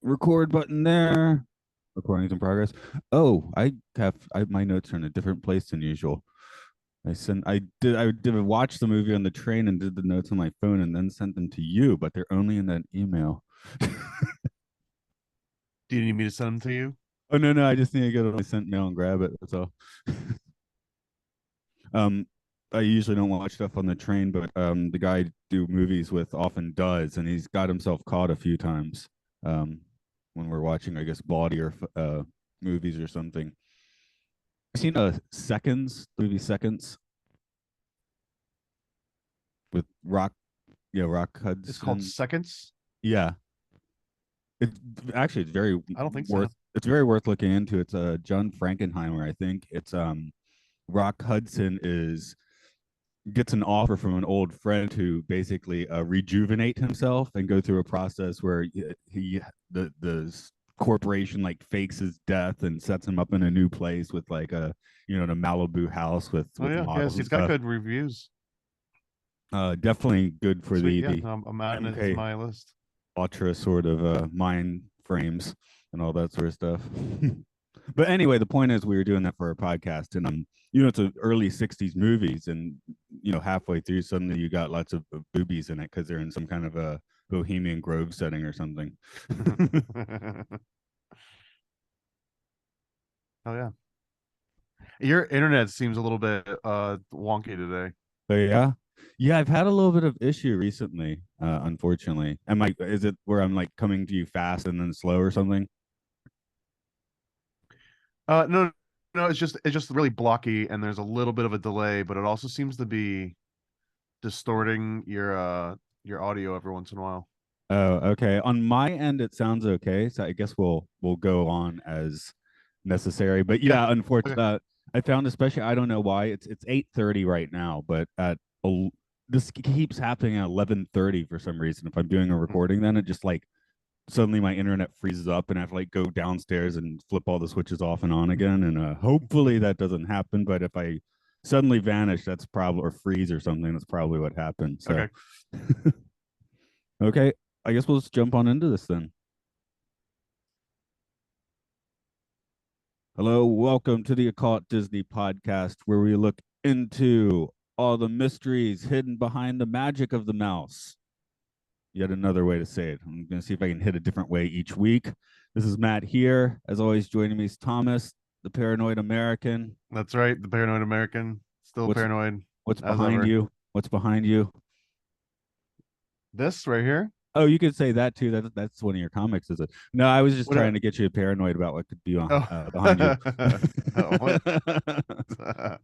Record button there. Recording's in progress. Oh, my notes are in a different place than usual. I did watch the movie on the train and did the notes on my phone and then sent them to you, but they're only in that email. Do you need me to send them to you? Oh no, I just need to go to my sent mail and grab it. That's all. um I usually don't watch stuff on the train, but the guy I do movies with often does, and he's got himself caught a few times. When we're watching, I guess, body or movies or something. I've seen Seconds, the movie Seconds with Rock, yeah, Rock It's called Hudson. Seconds. Yeah, it actually it's very I don't think worth so. it's very worth looking into. It's John Frankenheimer, I think. It's Rock Hudson is gets an offer from an old friend to basically rejuvenate himself and go through a process where the corporation like fakes his death and sets him up in a new place with like a in a Malibu house with Oh yeah, models yes, and he's got stuff. good reviews. Definitely good for Sweet, yeah. the No, I'm adding it to MK my list. Ultra sort of mind frames and all that sort of stuff. But anyway, the point is we were doing that for our podcast, and it's a early '60s movies, and halfway through, suddenly you got lots of boobies in it because they're in some kind of a Bohemian Grove setting or something. Oh yeah, your internet seems a little bit wonky today. So yeah, yeah, I've had a little bit of issue recently, unfortunately. Is it where I'm like coming to you fast and then slow or something? No, no, it's just really blocky, and there's a little bit of a delay, but it also seems to be distorting your audio every once in a while. Oh, okay. On my end, it sounds okay. So I guess we'll go on as necessary. But Yeah. yeah, Okay. unfortunately, I found especially I don't know why it's 8:30 right now, but this keeps happening at 11:30 for some reason. If I'm doing a Mhm. recording, then it just like suddenly my internet freezes up and I have to like go downstairs and flip all the switches off and on again. And hopefully that doesn't happen. But if I suddenly vanish, that's probably or freeze or something. That's probably what happened. So Okay. okay, I guess we'll just jump on into this then. Hello, welcome to the Occult Disney podcast, where we look into all the mysteries hidden behind the magic of the mouse. Yet another way to say it. I'm going to see if I can hit a different way each week. This is Matt here. As always, joining me is Thomas, the paranoid American. That's right. The paranoid American, still What's paranoid what's as behind ever. you? What's behind you? This right here. Oh, you could say that too. That's one of your comics, is it? No, I was just What? trying to get you paranoid about what could be Oh, behind you. what? I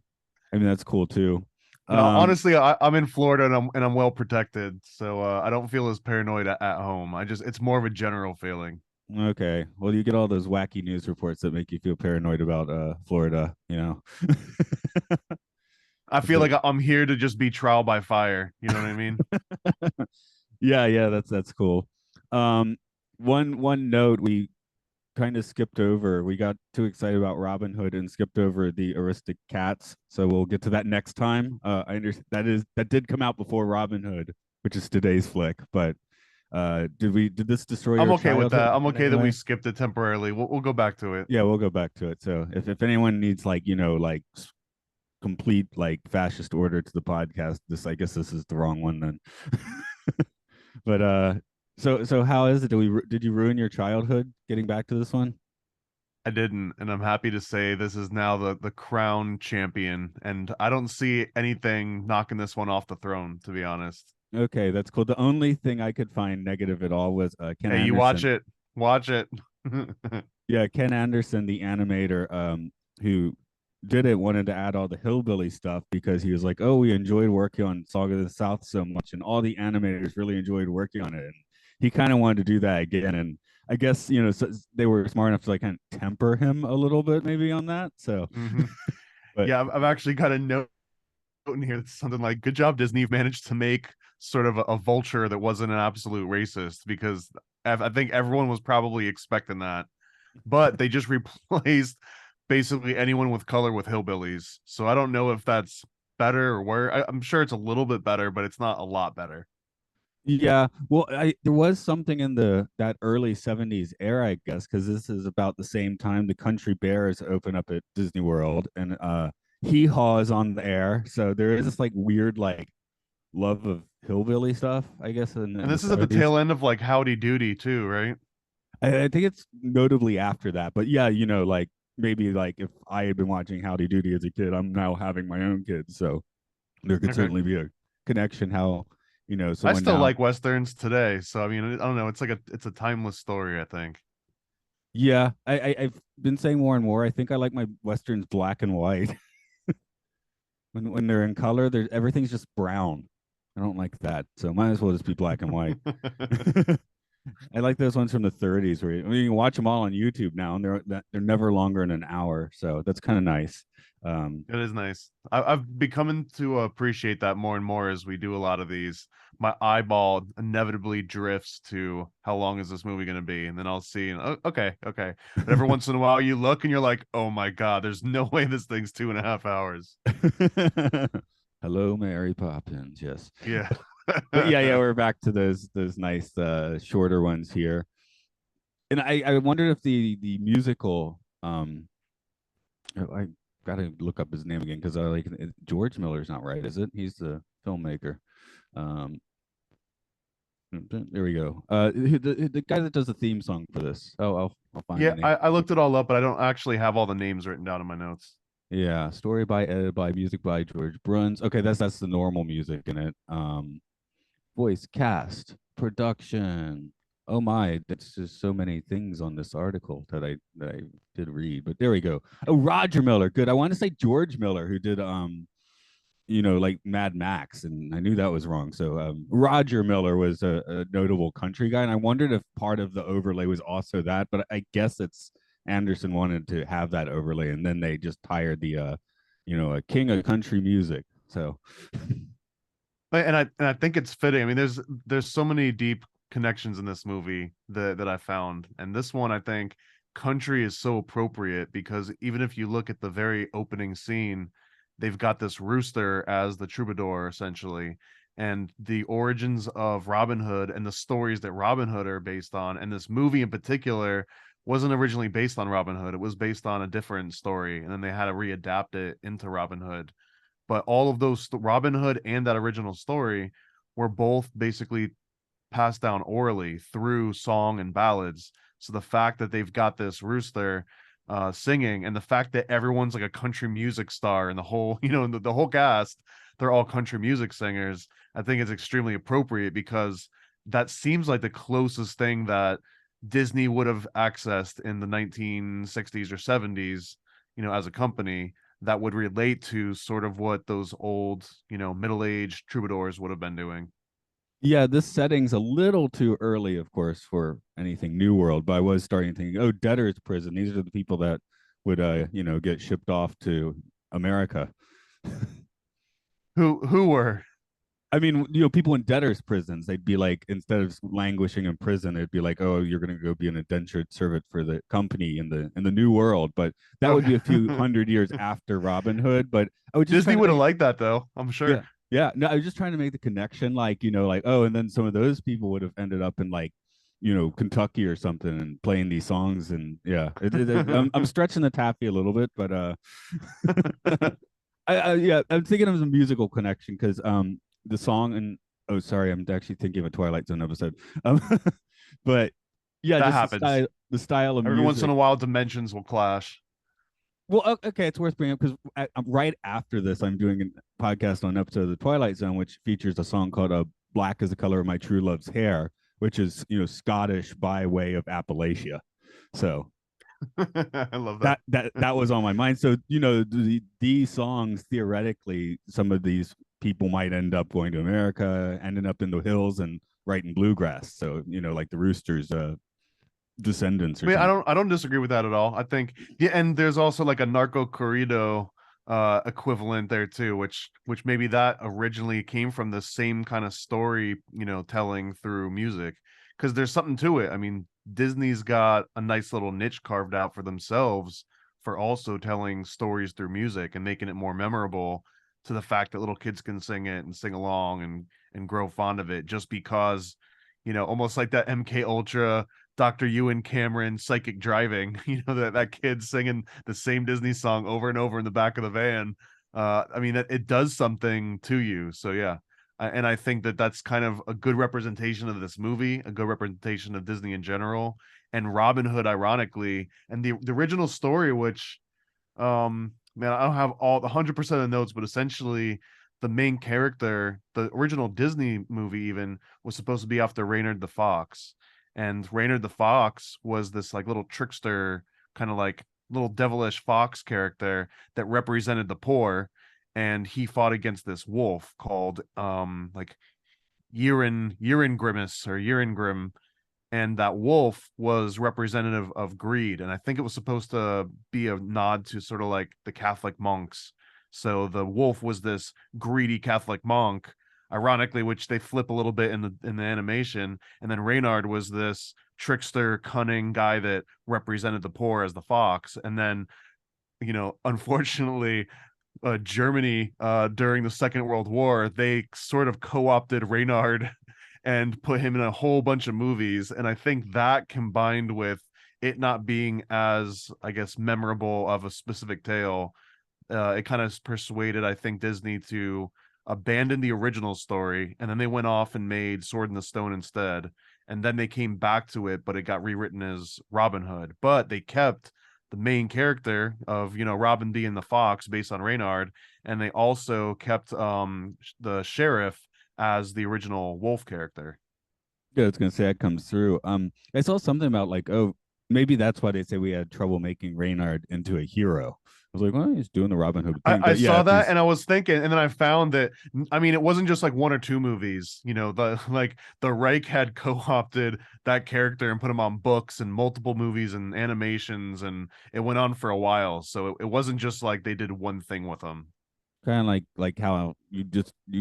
mean, that's cool too. No, Um, honestly, I'm in Florida and I'm well protected, so I don't feel as paranoid at home. It's more of a general feeling. Okay. Well, you get all those wacky news reports that make you feel paranoid about Florida, you know. I It's feel like like I'm here to just be trial by fire. You know what I mean? yeah, that's cool. Um one note we kind of skipped over. We got too excited about Robin Hood and skipped over the Aristic Cats. So we'll get to that next time. I understand that did come out before Robin Hood, which is today's flick, but did this destroy I'm your okay with childhood that. I'm in okay any that we way? skipped it temporarily. We'll go back to it. Yeah, we'll go back to it. So if anyone needs like, like complete like fascist order to the podcast, I guess this is the wrong one then. But so how is it? Did you ruin your childhood getting back to this one? I didn't, and I'm happy to say this is now the crown champion, and I don't see anything knocking this one off the throne, to be honest. Okay, that's cool. The only thing I could find negative at all was Ken Hey, you watch Anderson. it. Watch it. Yeah, Ken Anderson, the animator, who did it, wanted to add all the hillbilly stuff because he was like, "Oh, we enjoyed working on Song of the South so much, and all the animators really enjoyed working on it." And he kind of wanted to do that again, and I guess so they were smart enough to like kind of temper him a little bit, maybe on that. So, Hmm. but Yeah, I've actually got a note in here that's something like, "Good job, Disney. You've managed to make sort of a vulture that wasn't an absolute racist," because I think everyone was probably expecting that, but they just replaced basically anyone with color with hillbillies. So I don't know if that's better or where. I'm sure it's a little bit better, but it's not a lot better. Yeah, well, there was something in the that early 70s era, I guess, because this is about the same time the Country Bears open up at Disney World, and Hee Haw is on the air. So there is this like weird like love of hillbilly stuff, I guess, And in the this is at the 70s. tail end of like Howdy Doody too, right? I think it's notably after that, but yeah, like maybe like if I had been watching Howdy Doody as a kid, I'm now having my own kids, so there could Okay. certainly be a connection. How I someone still now. like westerns today, so I mean, I don't know. It's a timeless story, I think. Yeah, I've been saying more and more. I think I like my westerns black and white. When they're in color, there's everything's just brown. I don't like that, so might as well just be black and white. I like those ones from the 30s where you can watch them all on YouTube now, and they're never longer than an hour, so that's kind of nice. Um, It is nice. I've becoming to appreciate that more and more as we do a lot of these. My eyeball inevitably drifts to how long is this movie going to be, and then I'll see, and okay, okay. But every once in a while, you look and you're like, oh my god, there's no way this thing's 2.5 hours. Hello, Mary Poppins. Yes, Yeah. but yeah, we're back to those nice shorter ones here, and I wondered if the musical I gotta look up his name again because I like George Miller's not right, is it? He's the filmmaker. Um, there we go. The guy that does the theme song for this. Oh, I'll find Yeah, the name. I looked it all up, but I don't actually have all the names written down in my notes. Yeah, story by Ed, by music by George Bruns. Okay, that's the normal music in it. Voice cast, production. Oh my, that's just so many things on this article that I did read. But there we go. Oh, Roger Miller. Good. I want to say George Miller, who did like Mad Max, and I knew that was wrong. So Roger Miller was a notable country guy, and I wondered if part of the overlay was also that, but I guess it's Anderson wanted to have that overlay, and then they just hired the a king of country music. So And I think it's fitting. I mean, there's so many deep connections in this movie that I found, and this one I think country is so appropriate because even if you look at the very opening scene, they've got this rooster as the troubadour essentially, and the origins of Robin Hood and the stories that Robin Hood are based on, and this movie in particular wasn't originally based on Robin Hood. It was based on a different story, and then they had to readapt it into Robin Hood, but all of those Robin Hood and that original story were both basically passed down orally through song and ballads. So the fact that they've got this rooster singing, and the fact that everyone's like a country music star, and the whole, the whole cast, they're all country music singers. I think it's extremely appropriate because that seems like the closest thing that Disney would have accessed in the 1960s or 70s, as a company that would relate to sort of what those old, middle-aged troubadours would have been doing. yeah, this setting's a little too early, of course, for anything New World, but I was starting to think, oh, debtor's prison. These are the people that would get shipped off to America. Who were? I mean, people in debtors' prisons, they'd be like, instead of languishing in prison, it'd be like, oh, you're going to go be an indentured servant for the company in the New World. But that would be a few Okay. hundred years after Robin Hood. But I was just Disney trying to would have make, liked that though, I'm yeah, sure. yeah. No, I was just trying to make the connection, like like, oh, and then some of those people would have ended up in like, Kentucky or something and playing these songs, and yeah, I'm stretching the taffy a little bit, but yeah, I'm thinking of a musical connection because the song and oh sorry, I'm actually thinking of a Twilight Zone episode. Um, but yeah, That just happens. the style of Every once in music. a while, dimensions will clash. Well, okay, it's worth bringing up because right after this, I'm doing a podcast on an episode of the Twilight Zone, which features a song called "Black is the Color of My True Love's Hair," which is Scottish by way of Appalachia. So I love that. that was on my mind. So these songs theoretically, some of these people might end up going to America, ending up in the hills and writing bluegrass. So like the Roosters, descendants I or mean, I something. don't I don't disagree with that at all. I think, yeah, and there's also like a narco corrido equivalent there too, which maybe that originally came from the same kind of story, telling through music. Because there's something to it. I mean, Disney's got a nice little niche carved out for themselves for also telling stories through music and making it more memorable to the fact that little kids can sing it and sing along and grow fond of it just because, almost like that MK Ultra Dr. Ewan Cameron psychic driving, that kid singing the same Disney song over and over in the back of the van. I mean, it does something to you. So yeah. And I think that that's kind of a good representation of this movie, a good representation of Disney in general, and Robin Hood, ironically, and the original story, which, man, I don't have all the 100% of the notes, but essentially, the main character, the original Disney movie, even was supposed to be after Reynard the Fox, and Reynard the Fox was this like little trickster, kind of like little devilish fox character that represented the poor, and he fought against this wolf called like Urin Grimace or Urin Grim, and that wolf was representative of greed, and I think it was supposed to be a nod to sort of like the Catholic monks. So the wolf was this greedy Catholic monk, ironically, which they flip a little bit in the animation, and then Reynard was this trickster, cunning guy that represented the poor as the fox. And then, unfortunately, Germany, during the Second World War, they sort of co-opted Reynard and put him in a whole bunch of movies. And I think that, combined with it not being as, I guess, memorable of a specific tale, it kind of persuaded, I think, Disney to abandon the original story. And then they went off and made Sword in the Stone instead. And then they came back to it, but it got rewritten as Robin Hood. But they kept the main character of, Robin being the fox based on Reynard. And they also kept the sheriff as the original wolf character. Yeah, I was gonna say that comes through. I saw something about like, oh, maybe that's why they say we had trouble making Reynard into a hero. I was like, well, he's doing the Robin Hood thing. I But yeah, saw if that he's and I was thinking, and then I found that, I mean, it wasn't just like one or two movies. The like the Reich had co-opted that character and put him on books and multiple movies and animations, and it went on for a while. So it wasn't just like they did one thing with him. kind of like how you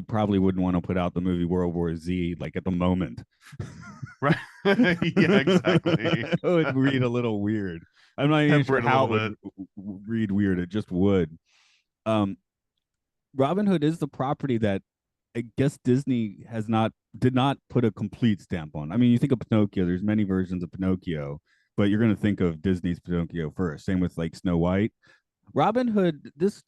probably wouldn't want to put out the movie World War Z like at the moment. Right. Yeah, exactly. It would read a little weird. I'm not even Temper sure it a how little it bit. would read weird. It just would. Um, Robin Hood is the property that I guess Disney did not put a complete stamp on. I mean, you think of Pinocchio, there's many versions of Pinocchio, but you're going to think of Disney's Pinocchio first. Same with like Snow White. Robin Hood, this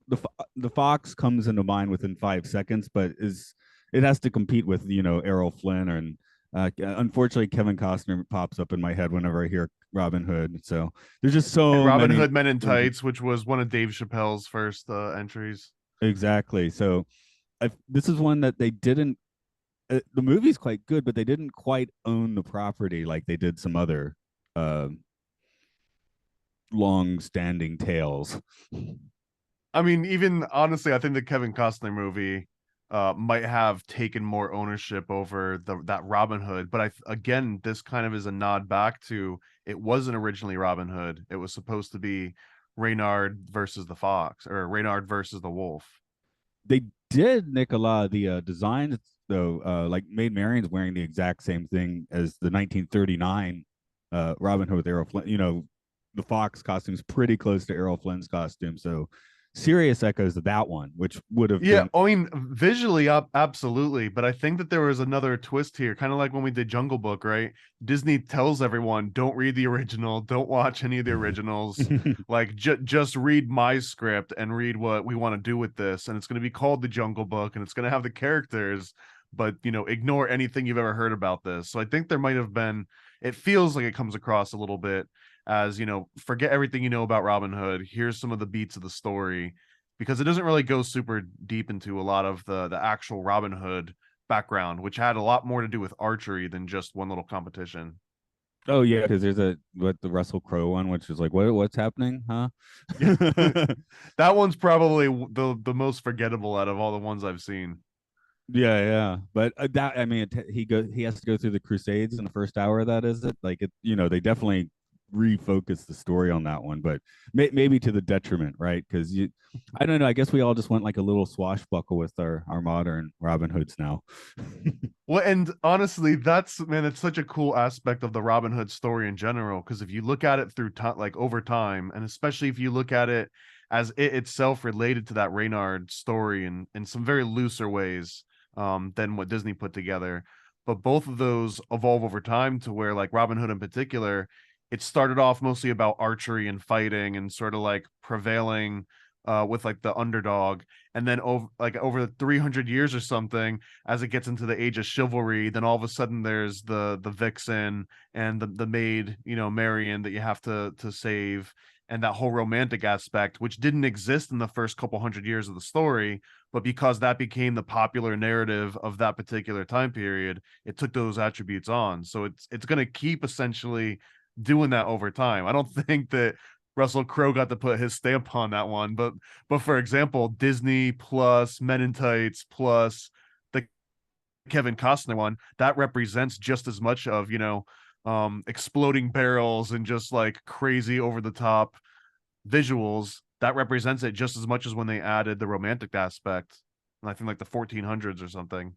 the fox comes into mind within 5 seconds, but is it has to compete with Errol Flynn, and unfortunately Kevin Costner pops up in my head whenever I hear Robin Hood. So there's just And so Robin many Hood Men in versions. Tights, which was one of Dave Chappelle's first entries. Exactly. So this is one that they didn't. The movie's quite good, but they didn't quite own the property like they did some other uh, long-standing tales. I mean, even honestly, I think the Kevin Costner movie might have taken more ownership over that Robin Hood. But again, this kind of is a nod back to, it wasn't originally Robin Hood. It was supposed to be Reynard versus the fox, or Reynard versus the wolf. They did Nicola the design though, like Maid Marian's wearing the exact same thing as the 1939 Robin Hood with Errol Flynn. The Fox costume is pretty close to Errol Flynn's costume, so serious echoes of that one, which would have Yeah, been. I mean, visually up, absolutely. But I think that there was another twist here, kind of like when we did Jungle Book, right? Disney tells everyone, don't read the original, don't watch any of the originals. Like, just read my script and read what we want to do with this. And it's going to be called the Jungle Book, and it's going to have the characters, but, ignore anything you've ever heard about this. So I think there might have been, it feels like it comes across a little bit as, forget everything you know about Robin Hood. Here's some of the beats of the story, because it doesn't really go super deep into a lot of the actual Robin Hood background, which had a lot more to do with archery than just one little competition. Oh yeah, because there's the Russell Crowe one, which is like what's happening, huh? Yeah, that one's probably the most forgettable out of all the ones I've seen. Yeah, yeah, but that I mean, he has to go through the Crusades in the first hour. Of that is it? Like they definitely refocus the story on that one, but maybe to the detriment, right? Because I don't know. I guess we all just went like a little swashbuckle with our modern Robin Hoods now. Well, and honestly, it's such a cool aspect of the Robin Hood story in general. Because if you look at it through time, like over time, and especially if you look at it as it itself related to that Reynard story in some very looser ways than what Disney put together. But both of those evolve over time to where, like Robin Hood in particular, it started off mostly about archery and fighting and sort of like prevailing with like the underdog, and then over 300 years or something, as it gets into the age of chivalry, then all of a sudden there's the vixen and the maid, Marion, that you have to save, and that whole romantic aspect, which didn't exist in the first couple hundred years of the story, but because that became the popular narrative of that particular time period, it took those attributes on. So it's going to keep essentially doing that over time. I don't think that Russell Crowe got to put his stamp on that one, but for example, Disney plus Men in Tights plus the Kevin Costner one, that represents just as much of, exploding barrels and just like crazy over the top visuals. That represents it just as much as when they added the romantic aspect. And I think like the 1400s or something.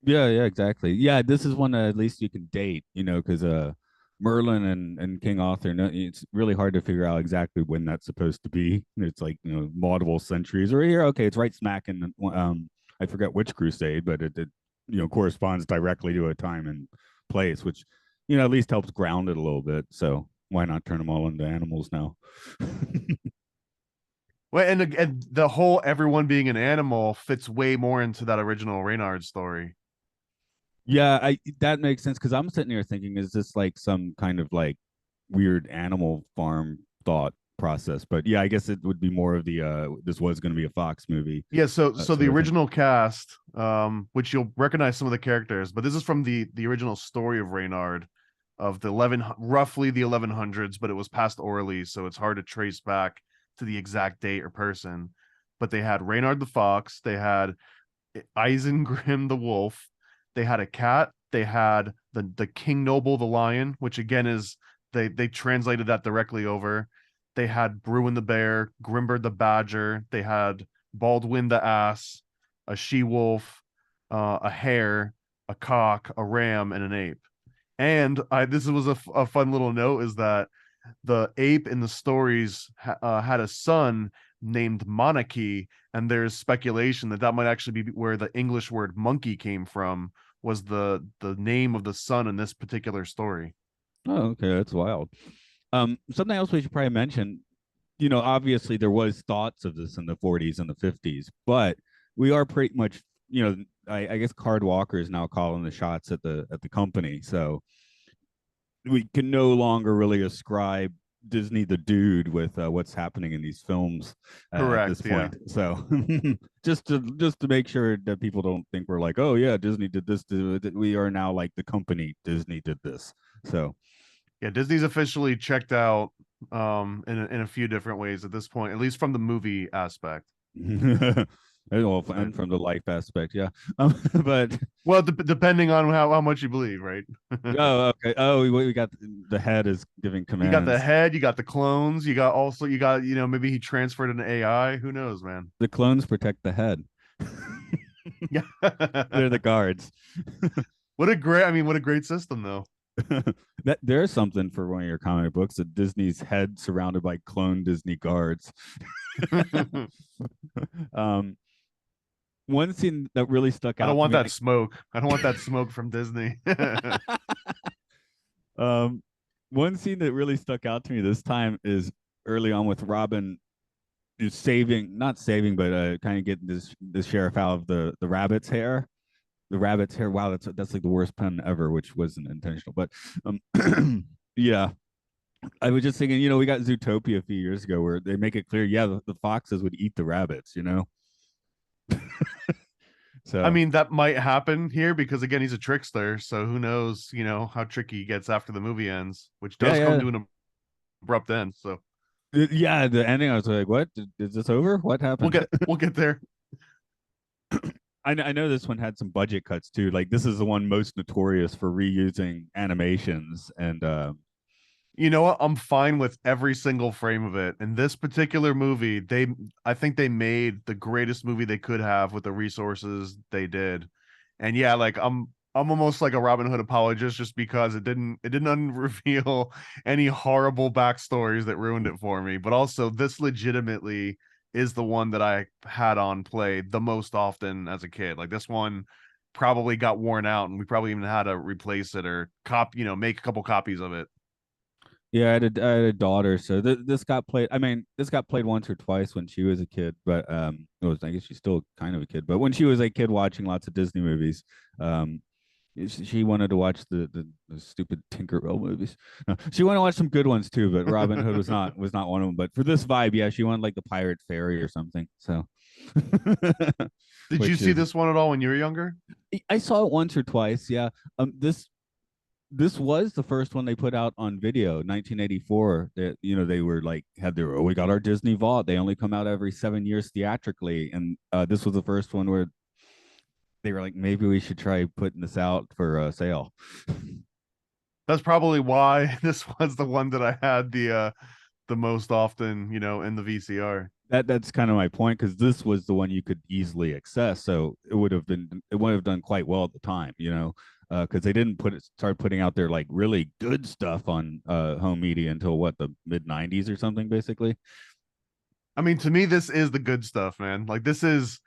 Yeah, yeah, exactly. Yeah, this is one at least you can date, because Merlin and King Arthur, no, it's really hard to figure out exactly when that's supposed to be. It's like, multiple centuries. Or here, okay, it's right smack in I forget which crusade, but it corresponds directly to a time and place, which at least helps ground it a little bit. So why not turn them all into animals now? Well, and the whole everyone being an animal fits way more into that original Reynard story. Yeah, I that makes sense because I'm sitting here thinking, is this like some kind of like weird animal farm thought process? But yeah, I guess it would be more of the this was going to be a Fox movie, Yeah, so the sort of thing. original cast, which you'll recognize some of the characters, but this is from the original story of Reynard of the 11, roughly the 1100s, but it was passed orally, so it's hard to trace back to the exact date or person. But they had Reynard the fox, they had Isengrim the wolf, they had a cat, they had the King Noble the lion, which again is they translated that directly over. They had Bruin the bear, Grimbert the badger, they had Baldwin the ass, a she wolf, a hare, a cock, a ram, and an ape. And this was a fun little note, is that the ape in the stories had a son named Monarchy, and there's speculation that that might actually be where the English word monkey came from, was the name of the son in this particular story. Oh, okay, that's wild. Something else we should probably mention. Obviously there was thoughts of this in the 40s and the 50s, but we are pretty much, I guess Card Walker is now calling the shots at the company, so we can no longer really ascribe Disney the dude with what's happening in these films at this Correct. Yeah. point. So just to make sure that people don't think we're like, oh yeah, Disney did this. We are now like the company Disney did this. So Yeah, Disney's officially checked out in a few different ways at this point, at least from the movie aspect. and from the life aspect, yeah. But Well, depending on how much you believe, right? oh, okay. Oh, we got the head is giving You got the commands. head, you got the clones, you got, maybe he transferred an AI. Who knows, man? The clones protect the head. Yeah. They're the guards. What a great system though. That there's something for one of your comic books, a Disney's head surrounded by clone Disney guards. um, one scene that really stuck I don't out to want me, that smoke. I don't want that smoke from Disney. um, one scene that really stuck out to me this time is early on with Robin is not saving, but kind of getting this sheriff out of the rabbit's hair. The rabbit's hair. Wow, that's like the worst pun ever, which wasn't intentional. But yeah, I was just thinking, we got Zootopia a few years ago where they make it clear, yeah, the foxes would eat the rabbits. I So mean, that might happen here because again, he's a trickster, so who knows, how tricky he gets after the movie ends, which yeah, does come yeah, to an abrupt end. So yeah. The ending, I was like, what? Is this over? What we'll happened? get there. I know this one had some budget cuts too. Like this is the one most notorious for reusing animations and You know what? I'm fine with every single frame of it. In this particular movie, I think they made the greatest movie they could have with the resources they did. And yeah, like I'm almost like a Robin Hood apologist just because it didn't reveal any horrible backstories that ruined it for me. But also, this legitimately is the one that I had on play the most often as a kid. Like this one probably got worn out, and we probably even had to replace it or make a couple copies of it. Yeah, I had a daughter, so this got played. I mean, this got played once or twice when she was a kid, but I guess she's still kind of a kid. But when she was a kid watching lots of Disney movies, um, she wanted to watch the stupid Tinkerbell movies. No, she wanted to watch some good ones too, but Robin Hood was not one of them. But for this vibe, yeah, she wanted like the Pirate Fairy or something. So, Did you which see is this one at all when you were younger? I saw it once or twice. Yeah. This was the first one they put out on video, 1984. That they were like had their we got our Disney Vault. They only come out every 7 years theatrically, and this was the first one where they were like, maybe we should try putting this out for sale. That's probably why this was the one that I had the most often, in the VCR. That's kind of my point because this was the one you could easily access, so it would have done quite well at the time, because they didn't start putting out their like really good stuff on home media until what the mid '90s or something, basically. I mean, to me, this is the good stuff, man. Like this is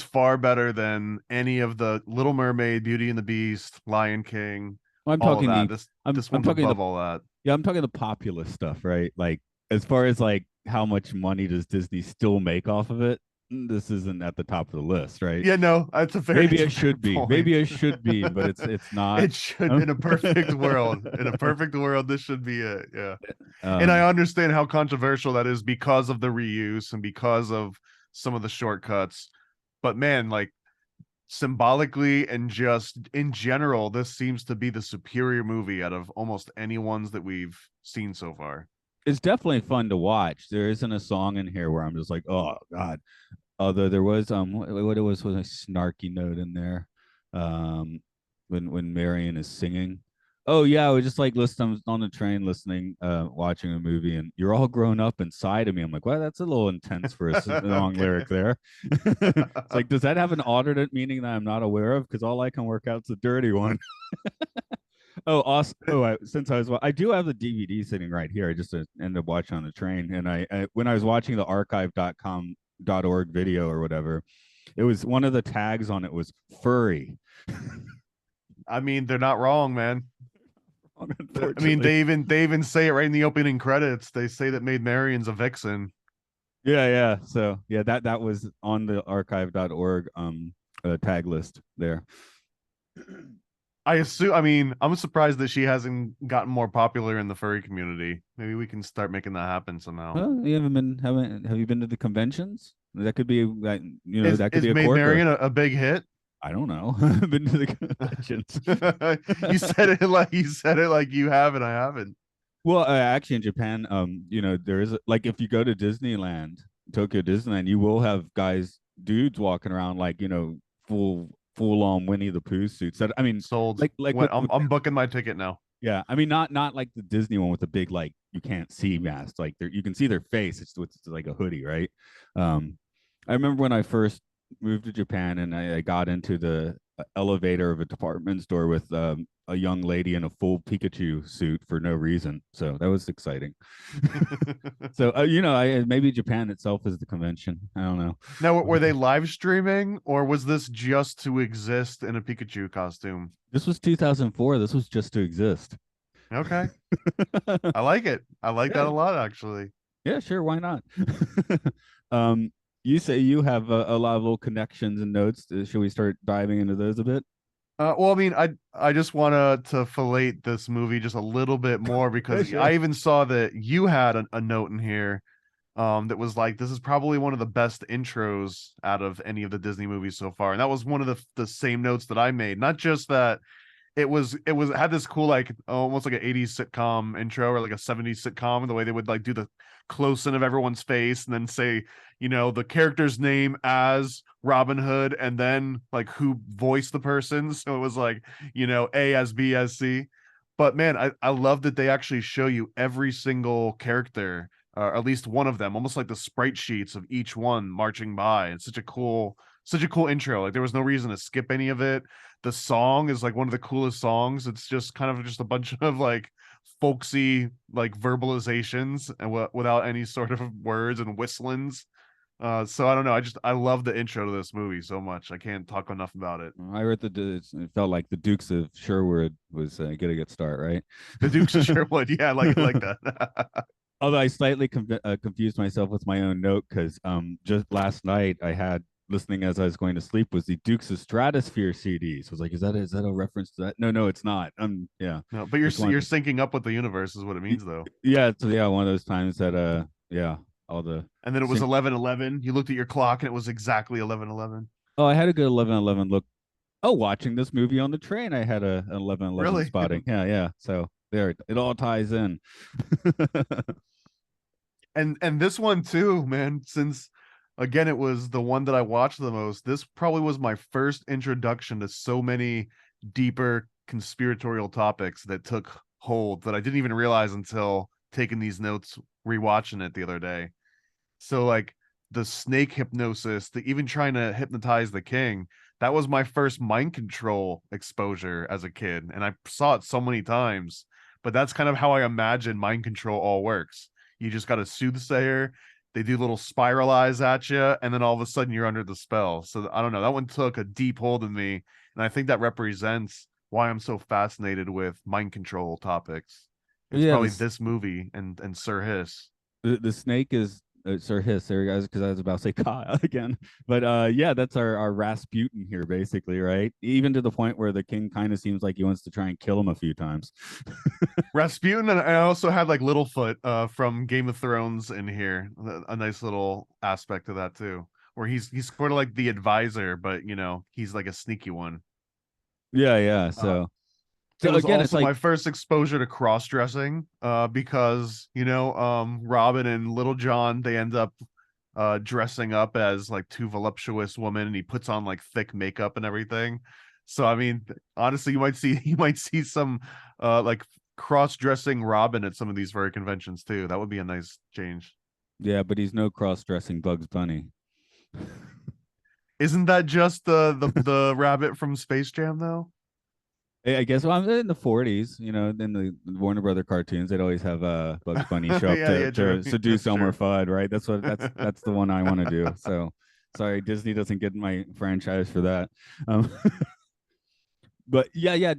far better than any of the Little Mermaid, Beauty and the Beast, Lion King, Well, all of that. This I'm this I'm one's talking the above all that. yeah, I'm talking the populist stuff, right? Like as far as like how much money does Disney still make off of it? This isn't at the top of the list, right? Yeah, no, that's a fair, Maybe it's a it fair should be. point. Maybe it should be, but it's not. It should, in a perfect world, this should be it. Yeah. And I um, understand how controversial that is because of the reuse and because of some of the shortcuts. But man, like symbolically and just in general, this seems to be the superior movie out of almost any ones that we've seen so far. it's definitely fun to watch. There isn't a song in here where I'm just like, oh God. Although there was what it was a snarky note in there, when Marion is singing. Oh yeah, I was just like listening on the train, listening, watching a movie, and you're all grown up inside of me. I'm like, well, that's a little intense for a long Okay. lyric there. It's like, does that have an alternate meaning that I'm not aware of? Because all I can work out is a dirty one. Oh, awesome. Since I do have the DVD sitting right here. I just ended up watching on the train, and when I was watching the archive.com.org video or whatever, it was one of the tags on it was furry. I mean, they're not wrong, man. I mean, Unfortunately, they even say it right in the opening credits. They say that Maid Marian's a vixen. yeah. So yeah, that was on the archive.org tag list there. I mean, I'm surprised that she hasn't gotten more popular in the furry community. Maybe we can start making that happen somehow. Well, you haven't been haven't have you been to the conventions? That could be that Is that could is be a Maid corker. Marian a big hit? I don't know. I've been to the conventions. you said it like you have and I haven't. Well, actually, in Japan, there is like if you go to Disneyland, Tokyo Disneyland, you will have dudes walking around like full on Winnie the Pooh suits. That I mean, Sold. like When I'm with I'm booking my ticket now. yeah, I mean not like the Disney one with the big like you can't see mask. Like you can see their face. It's with like a hoodie, right? Um, I remember when I first moved to Japan and I got into the elevator of a department store with a young lady in a full Pikachu suit for no reason. So that was exciting. So maybe Japan itself is the convention. I don't know. Now, were they live streaming or was this just to exist in a Pikachu costume? This was 2004. This was just to exist. Okay. I like it. I like that Yeah, a lot, actually. yeah, sure. Why not? um, you say you have a lot of little connections and notes. Should we start diving into those a bit? Well, I mean, I just want to fillet this movie just a little bit more Yeah, because sure. I even saw that you had a note in here that was like this is probably one of the best intros out of any of the Disney movies so far. And that was one of the same notes that I made. Not just that it had this cool like almost like an 80s sitcom intro or like a 70s sitcom, the way they would like do the close in of everyone's face and then say the character's name as Robin Hood and then like who voiced the person, so it was like A as B as C. But man, I love that they actually show you every single character, at least one of them, almost like the sprite sheets of each one marching by. It's such a cool such a cool intro. Like there was no reason to skip any of it. The song is like one of the coolest songs. It's just kind of just a bunch of like folksy like verbalizations and without any sort of words and whistlings. So I don't know. I love the intro to this movie so much. I can't talk enough about it. I read it felt like the Dukes of Sherwood was get a good start, right? The Dukes of Sherwood. Yeah, I like that. Although I slightly confused myself with my own note because just last night I had listening as I was going to sleep was the Dukes of Stratosphere CD. So I was like, is that a reference to that? No, it's not. Yeah, No, but just you're wanted syncing up with the universe is what it to, means though. yeah, so yeah, one of those times that yeah, all the And then it was sync. 11:11. You looked at your clock and it was exactly 11:11. Oh, I had a good 11:11 look. Oh, watching this movie on the train, I had an 11:11 Really? spotting. Yeah. So there, it all ties in. And this one too, man, since again it was the one that I watched the most, this probably was my first introduction to so many deeper conspiratorial topics that took hold that I didn't even realize until taking these notes rewatching it the other day. So like the snake hypnosis, the even trying to hypnotize the king, that was my first mind control exposure as a kid, and I saw it so many times. But that's kind of how I imagine mind control all works. You just got a soothsayer, they do little spiral eyes at you, and then all of a sudden you're under the spell. So I don't know, that one took a deep hold in me, and I think that represents why I'm so fascinated with mind control topics. It's Yeah, probably this this movie and Sir Hiss. the snake is Sir Hiss there, guys, because I was about to say Ka again. But yeah, that's our Rasputin here, basically, right? Even to the point where the king kind of seems like he wants to try and kill him a few times. Rasputin, and I also had like Littlefoot from Game of Thrones in here. A nice little aspect of that too, where he's sort of like the advisor, but you know, he's like a sneaky one. Yeah. Uh, it So was again, it's also like my first exposure to cross-dressing, because you know, Robin and Little John, they end up dressing up as like two voluptuous women, and he puts on like thick makeup and everything. So I mean, honestly, you might see some like cross-dressing Robin at some of these furry conventions too. That would be a nice change. yeah, but he's no cross-dressing Bugs Bunny. Isn't that just the rabbit from Space Jam though? I guess well, I'm in the 40s, in the Warner Brother cartoons, they'd always have Bugs Bunny show up Yeah, true. to seduce That's Elmer true. Fudd, right? That's the one I want to do. So sorry, Disney doesn't get my franchise for that. Um, but yeah,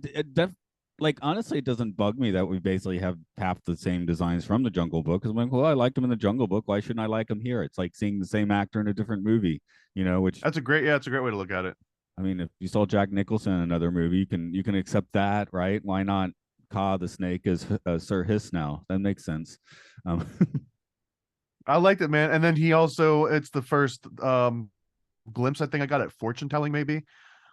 like honestly, it doesn't bug me that we basically have half the same designs from the Jungle Book. Because I'm like, well, I liked him in the Jungle Book. Why shouldn't I like him here? It's like seeing the same actor in a different movie, which That's a great way to look at it. I mean, if you saw Jack Nicholson in another movie, you can accept that, right? Why not Ka the Snake as Sir Hiss now? That makes sense. Um, I liked it, man. And then he also, it's the first glimpse I think I got at fortune telling, maybe.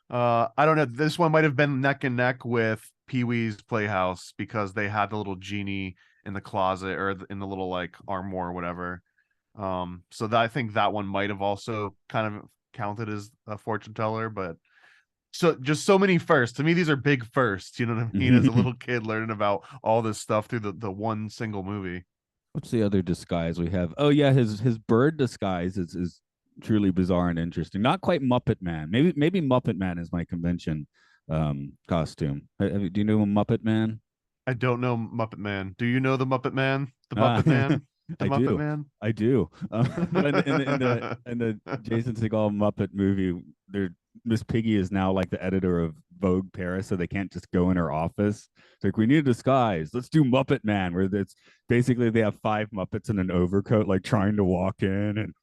I don't know. This one might have been neck and neck with Pee-wee's Playhouse because they had the little genie in the closet or in the little like armoire or whatever. So that I think that one might have also kind of counted as a fortune teller, but so just so many firsts. To me, these are big firsts. You know what I mean? As a little kid learning about all this stuff through the one single movie. what's the other disguise we have? Oh yeah, his bird disguise is truly bizarre and interesting. Not quite Muppet Man. Maybe Muppet Man is my convention costume. Do you know Muppet Man? I don't know Muppet Man. Do you know the Muppet Man? The Uh, Muppet Man? The I Muppet do. Man? I do. But in the Jason Segel Muppet movie, there Miss Piggy is now like the editor of Vogue Paris, so they can't just go in her office. It's like we need a disguise. Let's do Muppet Man, where it's basically they have five Muppets in an overcoat, like trying to walk in, and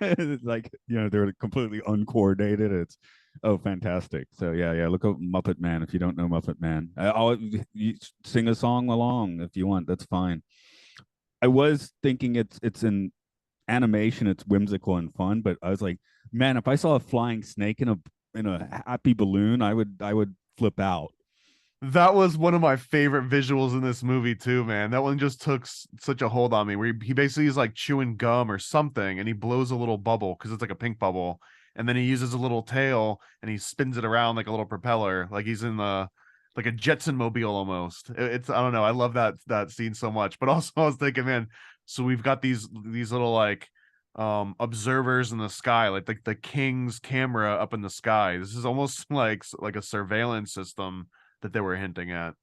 it's like they're completely uncoordinated. It's fantastic. So yeah. Look up Muppet Man if you don't know Muppet Man. I'll you sing a song along if you want. That's fine. I was thinking it's an animation, it's whimsical and fun, but I was like, man, if I saw a flying snake in a happy balloon, I would flip out. That was one of my favorite visuals in this movie too, man. That one just took such a hold on me. Where he basically is like chewing gum or something, and he blows a little bubble because it's like a pink bubble, and then he uses a little tail and he spins it around like a little propeller, like he's in the like a Jetson mobile almost. It's I don't know. I love that scene so much. But also I was thinking, man, so we've got these little like observers in the sky, like the king's camera up in the sky. This is almost like a surveillance system that they were hinting at.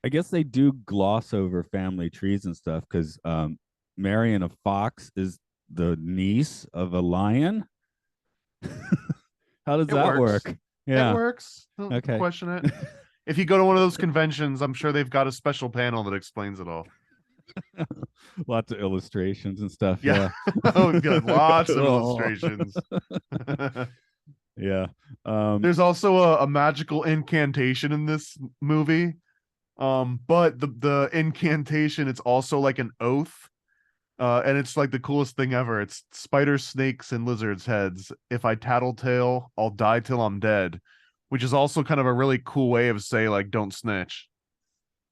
I guess they do gloss over family trees and stuff because Marion, a fox, is the niece of a lion. How does It that works. work? It Yeah. works. Don't Okay. question it. If you go to one of those conventions, I'm sure they've got a special panel that explains it all. Lots of illustrations and stuff. Yeah. Yeah. Oh, good. Lots of Oh. illustrations. Yeah. There's also a magical incantation in this movie. But the incantation, it's also like an oath. And it's like the coolest thing ever. It's spiders, snakes, and lizards' heads. If I tattletale, I'll die till I'm dead, which is also kind of a really cool way of say like don't snitch.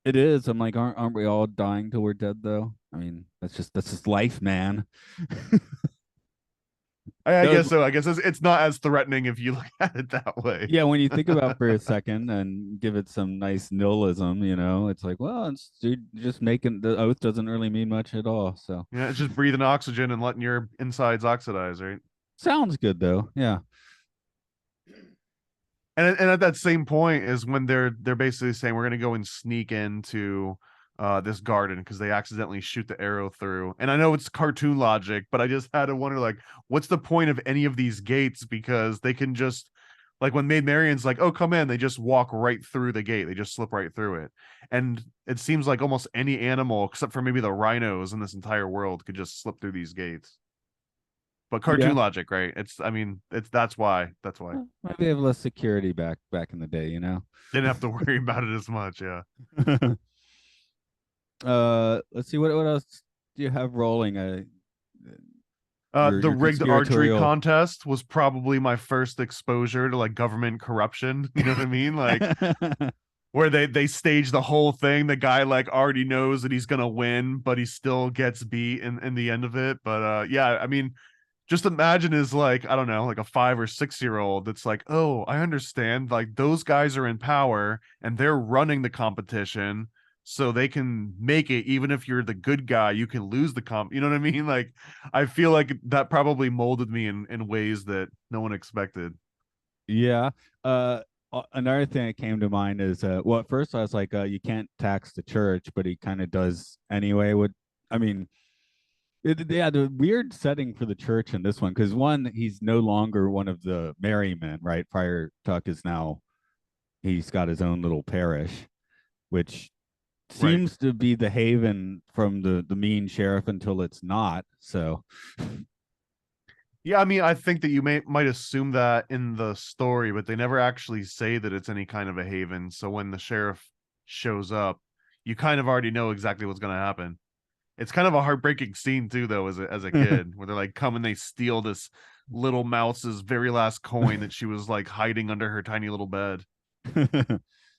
It is. I'm like, aren't we all dying till we're dead though? I mean, that's just life, man. I That guess was so. I guess it's not as threatening if you look at it that way. yeah, when you think about it for a second and give it some nice nihilism, it's like, well, it's just making the oath doesn't really mean much at all. So Yeah, it's just breathing oxygen and letting your insides oxidize, right? sounds good though. Yeah. And at that same point is when they're basically saying we're gonna go and sneak into this garden because they accidentally shoot the arrow through. And I know it's cartoon logic, but I just had to wonder like, what's the point of any of these gates? Because they can just like when Maid Marian's like, oh, come in, they just walk right through the gate, they just slip right through it. And it seems like almost any animal, except for maybe the rhinos in this entire world, could just slip through these gates. But Yeah. cartoon logic, right? It's I mean, it's that's why. That's why. Well, maybe they have less security back in the day, you know. Didn't have to worry about it as much, yeah. Let's see what else do you have rolling? The Your rigged archery conspiratorial. contest was probably my first exposure to like government corruption. You know what I mean? Like where they stage the whole thing. The guy like already knows that he's gonna win, but he still gets beat in the end of it. But yeah, I mean, just imagine is like, I don't know, like a 5 or 6 year old that's like, oh, I understand. Like those guys are in power and they're running the competition. So they can make it, even if you're the good guy, you can lose the comp. You know what I mean? Like, I feel like that probably molded me in ways that no one expected. Yeah. Another thing that came to mind is well, at first I was like, you can't tax the church, but he kind of does anyway. I mean, yeah, the weird setting for the church in this one, because one, he's no longer one of the merry men, right? Friar Tuck is now he's got his own little parish, which Right. seems to be the haven from the mean sheriff until it's not. So Yeah, I mean, I think that you might assume that in the story, but they never actually say that it's any kind of a haven. So when the sheriff shows up, you kind of already know exactly what's going to happen. It's kind of a heartbreaking scene too, though, as a kid, where they're like come and they steal this little mouse's very last coin that she was like hiding under her tiny little bed.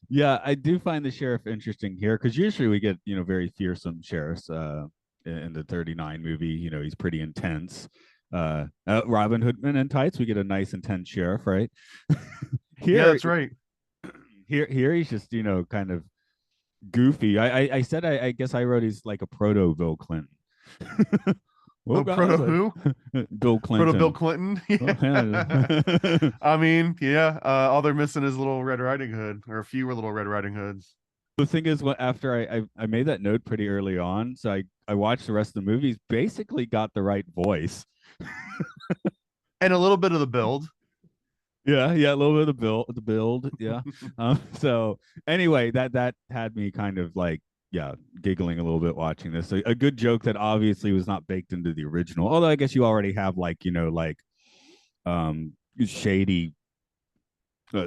yeah, I do find the sheriff interesting here because usually we get very fearsome sheriffs in the 39 movie. He's pretty intense. Robin Hoodman in tights, we get a nice intense sheriff, right? Yeah, here that's right. here he's just kind of goofy. I said I guess I wrote he's like a proto Bill Clinton. Well, Oh, proto guys, who? Bill Proto Bill Clinton. Clinton. Oh, Yeah. yeah. I mean, yeah. All they're missing is little Red Riding Hood, or a few little Red Riding Hoods. The thing is, what after I made that note pretty early on, so I watched the rest of the movies. Basically, got the right voice. And a little bit of the build. Yeah, yeah, a little bit of the build, yeah. So anyway, that had me kind of like, yeah, giggling a little bit watching this. A good joke that obviously was not baked into the original. Although I guess you already have like shady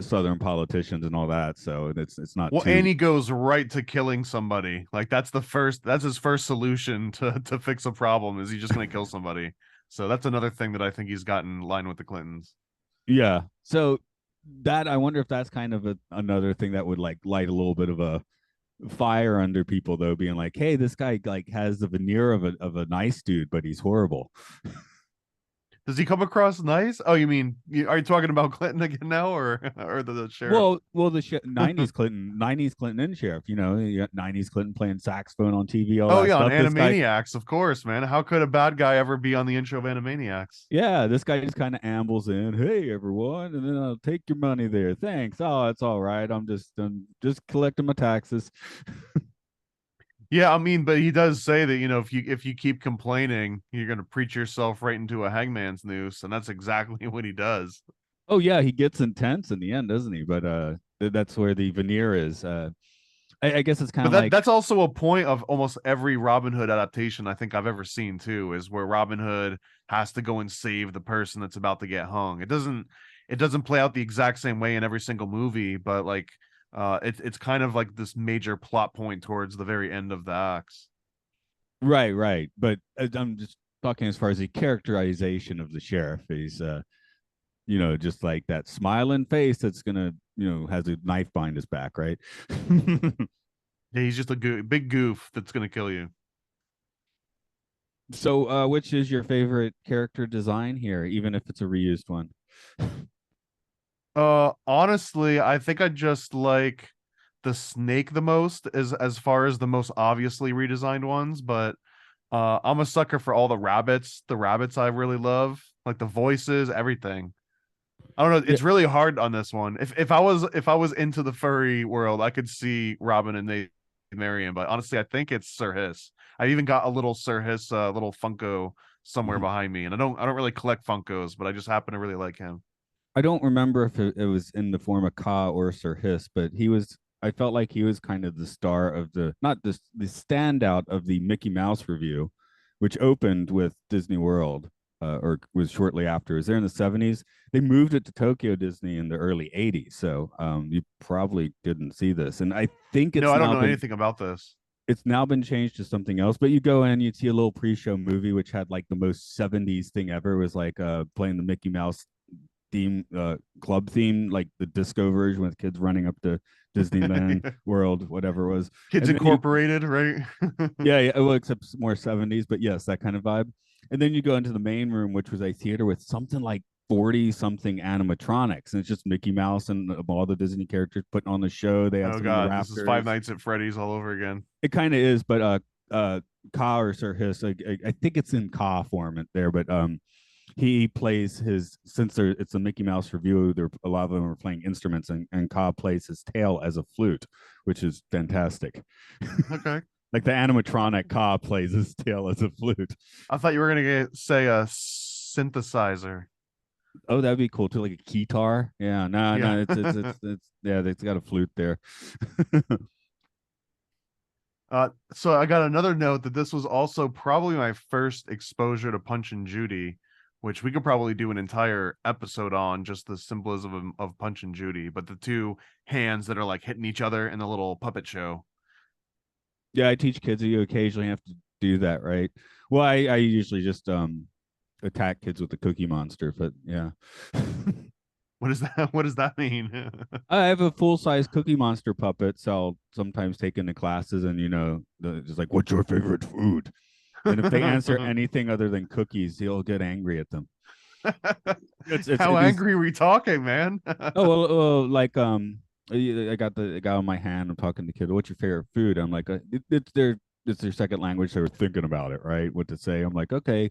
Southern politicians and all that, so it's not Well, too. Annie goes right to killing somebody. Like that's his first solution to fix a problem is he's just gonna kill somebody. So that's another thing that I think he's got in line with the Clintons. Yeah. So that I wonder if that's kind of another thing that would like light a little bit of a fire under people though, being like, hey, this guy like has the veneer of a nice dude, but he's horrible. Does he come across nice? Oh, you mean are you talking about Clinton again now, or or the sheriff? Well, the '90s Clinton and sheriff. You got '90s Clinton playing saxophone on TV, all Oh that yeah, on stuff. This guy, Animaniacs, of course, man. How could a bad guy ever be on the intro of Animaniacs? yeah, this guy just kind of ambles in. Hey, everyone, and then I'll take your money there. Thanks. Oh, it's all right. I'm just collecting my taxes. Yeah, I mean, but he does say that, if you keep complaining, you're gonna preach yourself right into a hangman's noose, and that's exactly what he does. Oh yeah, he gets intense in the end, doesn't he? But that's where the veneer is. I guess it's kind But of that like that's also a point of almost every Robin Hood adaptation I think I've ever seen too, is where Robin Hood has to go and save the person that's about to get hung. It doesn't play out the exact same way in every single movie, but like it's kind of like this major plot point towards the very end of the acts. right, right. But I'm just talking as far as the characterization of the sheriff. He's just like that smiling face that's gonna, has a knife behind his back, right? Yeah, he's just a big goof that's gonna kill you. So, which is your favorite character design here, even if it's a reused one? Honestly, I think I just like the snake the most, as far as the most obviously redesigned ones, but I'm a sucker for all the rabbits. The rabbits I really love, like the voices, everything. I don't know. Yeah, It's really hard on this one. If I was into the furry world, I could see Robin and Nate marrying, but honestly, I think it's Sir Hiss. I even got a little Sir Hiss little Funko somewhere mhm. behind me, and I don't really collect Funkos, but I just happen to really like him. I don't remember if it was in the form of Ka or Sir Hiss, but he was. I felt like he was kind of the star of the, not the standout of the Mickey Mouse review, which opened with Disney World, or was shortly after. It was there in the '70s. They moved it to Tokyo Disney in the early '80s, so you probably didn't see this. And I think No, I don't know anything about this. it's now been changed to something else. But you go in, you'd see a little pre-show movie which had like the most '70s thing ever. It was like playing the Mickey Mouse theme, club theme, like the disco version with kids running up to Disneyland World, whatever it was. Kids And then you, Incorporated, right? yeah, yeah, well, except more '70s, but yes, that kind of vibe. And then you go into the main room, which was a theater with something like 40 something animatronics, and it's just Mickey Mouse and all the Disney characters putting on the show. They had Oh some in the God, this is Five rafters. Nights at Freddy's all over again. It kind of is, but Ka or Sir Hiss, I think it's in Ka form there, but he plays his, since it's a Mickey Mouse review, there a lot of them are playing instruments, and Ka plays his tail as a flute, which is fantastic. Okay. Like the animatronic Ka plays his tail as a flute. I thought you were gonna say a synthesizer. Oh, that'd be cool too, like a guitar. Yeah, no, Yeah. no, it's yeah, it's got a flute there. So I got another note that this was also probably my first exposure to Punch and Judy, which we could probably do an entire episode on, just the symbolism of Punch and Judy, but the two hands that are like hitting each other in the little puppet show. Yeah, I teach kids that you occasionally have to do that, right? Well, I usually just attack kids with the Cookie Monster, but yeah. What does that what does that mean? I have a full size Cookie Monster puppet, so I'll sometimes take into classes, and just like, what's your favorite food? And if they answer anything other than cookies, he'll get angry at them. It's How these. angry are we talking, man? Oh like I got the guy on my hand. I'm talking to the kid. What's your favorite food? I'm like, it's their second language. They were thinking about it, right? What to say. I'm like, okay,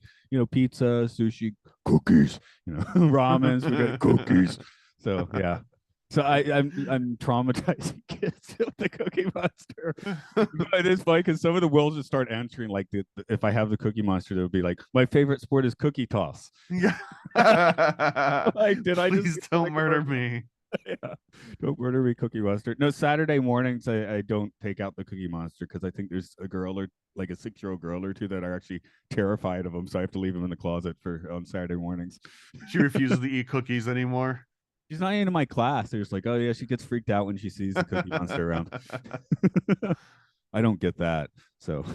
pizza, sushi, cookies, ramen, spaghetti, cookies. So yeah. So I'm traumatizing kids with the Cookie Monster. But it's funny because some of the will just start answering like if I have the Cookie Monster, they'll be like, my favorite sport is cookie toss. Yeah. Like, did I just Please don't murder me. yeah. Don't murder me, Cookie Monster. No, Saturday mornings I don't take out the Cookie Monster because I think there's a girl, or like a 6-year-old girl or two, that are actually terrified of him. So I have to leave him in the closet for on Saturday mornings. She refuses to eat cookies anymore. She's not into my class. They're just like, oh yeah, she gets freaked out when she sees the Cookie Monster around. I don't get that. So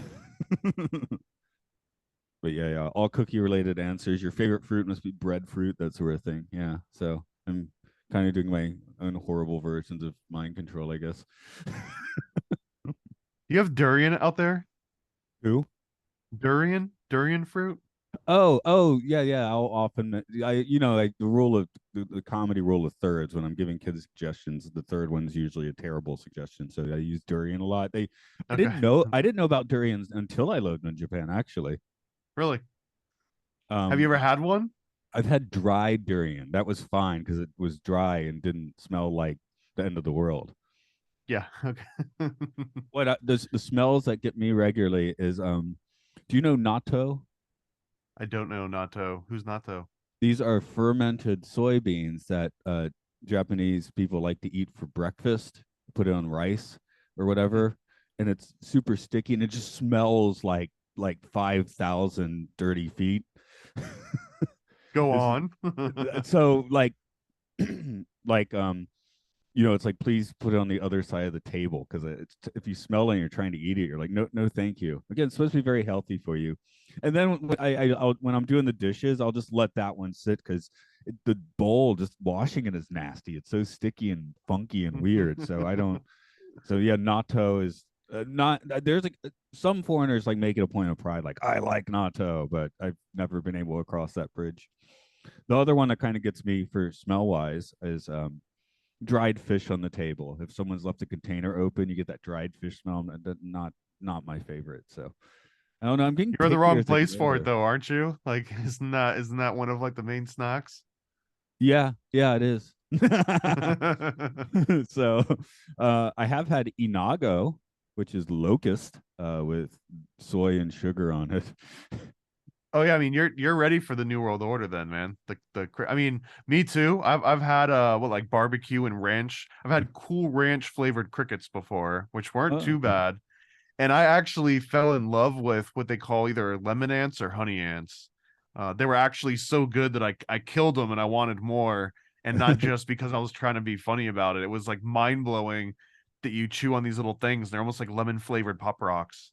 but yeah, yeah, all cookie related answers. Your favorite fruit must be breadfruit, that sort of thing. Yeah. So I'm kind of doing my own horrible versions of mind control, I guess. You have durian out there? Who? Durian? Durian fruit? Oh, yeah, yeah. I'll often, like the comedy rule of thirds. When I'm giving kids suggestions, the third one's usually a terrible suggestion. So I use durian a lot. Okay. I didn't know about durians until I lived in Japan. Actually, Really? Have you um, ever had one? I've had dried durian. That was fine because it was dry and didn't smell like the end of the world. Yeah. Okay. The smells that get me regularly is do you know natto? I don't know natto. Who's natto? These are fermented soybeans that Japanese people like to eat for breakfast, put it on rice or Hmm. whatever, and it's super sticky and it just smells like 5,000 dirty feet. Go This is on. so like like it's like please put it on the other side of the table because it's if you smell it and you're trying to eat it, you're like no, no, thank you. Again, it's supposed to be very healthy for you. And then when I'm doing the dishes, I'll just let that one sit because the bowl just washing it is nasty. It's so sticky and funky and weird. So I don't. So yeah, natto is not. There's like some foreigners like make it a point of pride, like I like natto, but I've never been able to cross that bridge. The other one that kind of gets me for smell wise is dried fish on the table. If someone's left a container open, you get that dried fish smell. Not my favorite. So I don't know. I'm getting You're in the pickier wrong as I get place for it older. though, aren't you? Like, isn't that one of like the main snacks? Yeah, yeah, it is. So I have had inago, which is locust with soy and sugar on it. Oh yeah, I mean you're ready for the New World Order then, man. I mean, me too. I've had what like barbecue and ranch. I've had cool ranch flavored crickets before, which weren't Oh, too bad. And I actually fell in love with what they call either lemon ants or honey ants. They were actually so good that I killed them and I wanted more, and not just because I was trying to be funny about it. It was like mind blowing that you chew on these little things. They're almost like lemon flavored pop rocks.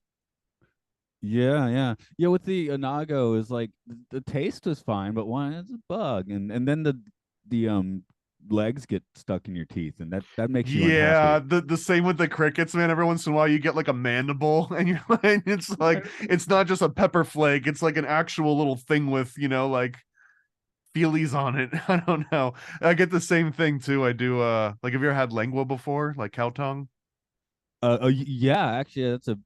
yeah, yeah, yeah. With the inago is like the taste is fine, but one it's a bug, and then the legs get stuck in your teeth, and that makes you Yeah, unhappy. the same with the crickets, man. Every once in a while, you get like a mandible, and you're like, it's not just a pepper flake; it's like an actual little thing with like feelies on it. I don't know. I get the same thing too. I do. Like, have you ever had lengua before, like cow tongue? Yeah, actually, that's a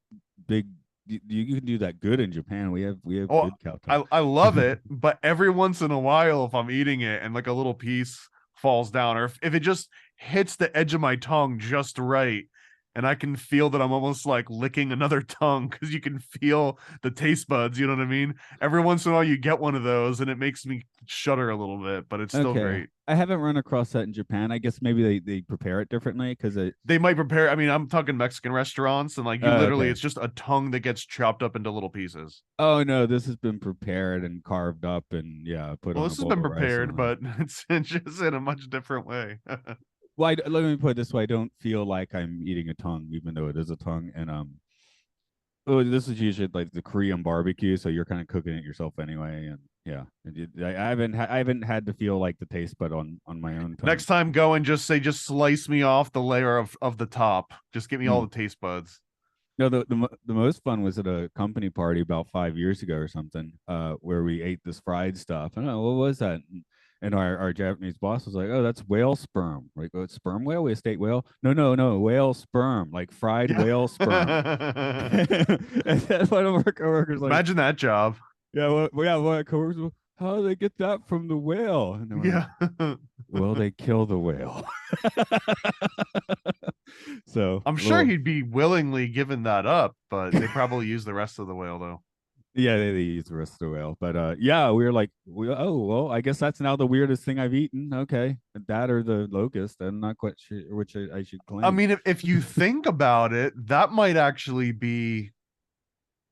big. You can do that good in Japan. We have Oh, good cow tongue. I love it, but every once in a while, if I'm eating it and like a little piece falls down, or if it just hits the edge of my tongue just right, and I can feel that I'm almost like licking another tongue because you can feel the taste buds, you know what I mean? Every once in a while, you get one of those, and it makes me shudder a little bit, but it's still Okay, great. I haven't run across that in Japan. I guess maybe they prepare it differently because it. They might prepare, I mean, I'm talking Mexican restaurants, and like you literally, Okay. it's just a tongue that gets chopped up into little pieces. Oh no, this has been prepared and carved up and yeah, put Well, on a this has bowl been of rice prepared, and but it's just in a much different way. well, let me put it this way: I don't feel like I'm eating a tongue, even though it is a tongue. And oh, this is usually like the Korean barbecue, so you're kind of cooking it yourself anyway. And yeah, I haven't had to feel like the taste bud on my own tongue. Next time, go and just slice me off the layer of the top. Just give me all Hmm. the taste buds. No, the most fun was at a company party about 5 years ago or something, where we ate this fried stuff. I don't know what was that, and our Japanese boss was like, "Oh, that's whale sperm." Like, oh, it's sperm whale, we state whale. No, no, no, whale sperm, like fried Yeah. whale sperm. And then one of our coworkers like, Imagine that job. "Yeah, yeah, one of coworkers, well, how do they get that from the whale?" And then we're like, Yeah. "Well, they kill the whale." So I'm sure little he'd be willingly given that up, but they probably use the rest of the whale though. Yeah, they use the rest of the whale. But yeah, we were like, oh well, I guess that's now the weirdest thing I've eaten. Okay, that or the locust. I'm not quite sure which I should I claim. mean, if you think about it, that might actually be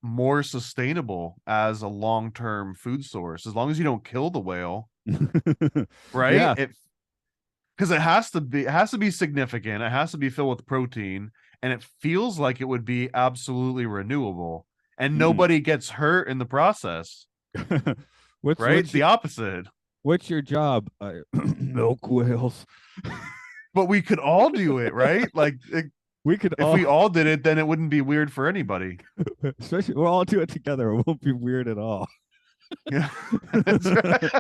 more sustainable as a long-term food source, as long as you don't kill the whale, right? Yeah. It because it has to be significant. It has to be filled with protein, and it feels like it would be absolutely renewable, and Mm. nobody gets hurt in the process, what's right? what's The your opposite. what's your job? Milk whales. But we could all do it, right? Like We could if all, we all did it, then it wouldn't be weird for anybody. especially we'll all do it together. It won't be weird at all. Yeah, that's right.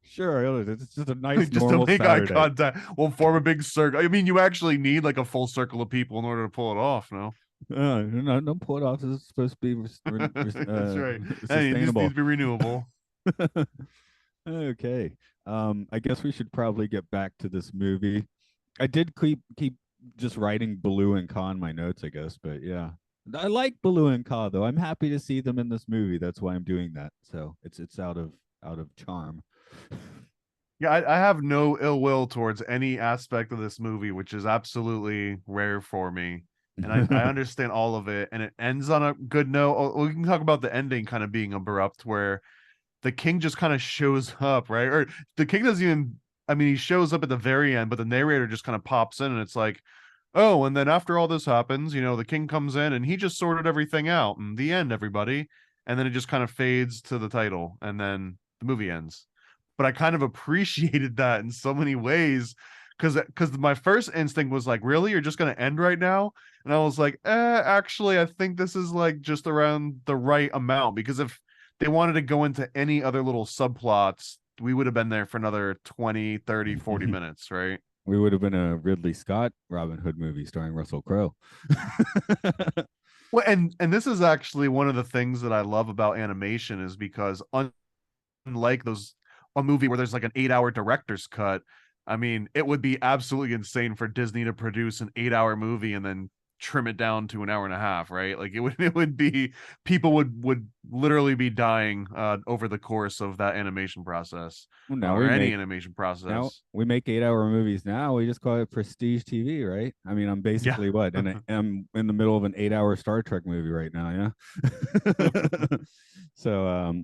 Sure, it's just a nice Just to normal make eye Saturday. contact. We'll form a big circle. I mean, you actually need like a full circle of people in order to pull it off. No, No, no put offs. It's supposed to be that's right. Hey, it just needs sustainable. to be renewable. Okay. I guess we should probably get back to this movie. I did keep just writing Baloo and Ka in my notes, I guess, but yeah. I like Baloo and Ka though. I'm happy to see them in this movie. That's why I'm doing that. So it's out of charm. Yeah, I have no ill will towards any aspect of this movie, which is absolutely rare for me. And I understand all of it, and it ends on a good note. We can talk about the ending kind of being abrupt, where the king just kind of shows up, right? Or the king doesn't even, I mean, he shows up at the very end, but the narrator just kind of pops in and it's like, oh, and then after all this happens, the king comes in and he just sorted everything out. And the end, everybody. And then it just kind of fades to the title and then the movie ends. But I kind of appreciated that in so many ways because my first instinct was like, really? You're just gonna end right now? And I was like, actually, I think this is like just around the right amount because if they wanted to go into any other little subplots, we would have been there for another 20, 30, 40 minutes, right? We would have been a Ridley Scott Robin Hood movie starring Russell Crowe. Well, and this is actually one of the things that I love about animation is because unlike those a movie where there's like an 8-hour director's cut, I mean, it would be absolutely insane for Disney to produce an 8-hour movie and then trim it down to an hour and a half, right? Like it would be people would literally be dying over the course of that animation process Well, or any animation now process. we make 8 hour movies now. We just call it prestige TV, right? I mean, I'm Yeah. basically what, and I'm in the middle of an 8 hour Star Trek movie right now. Yeah. So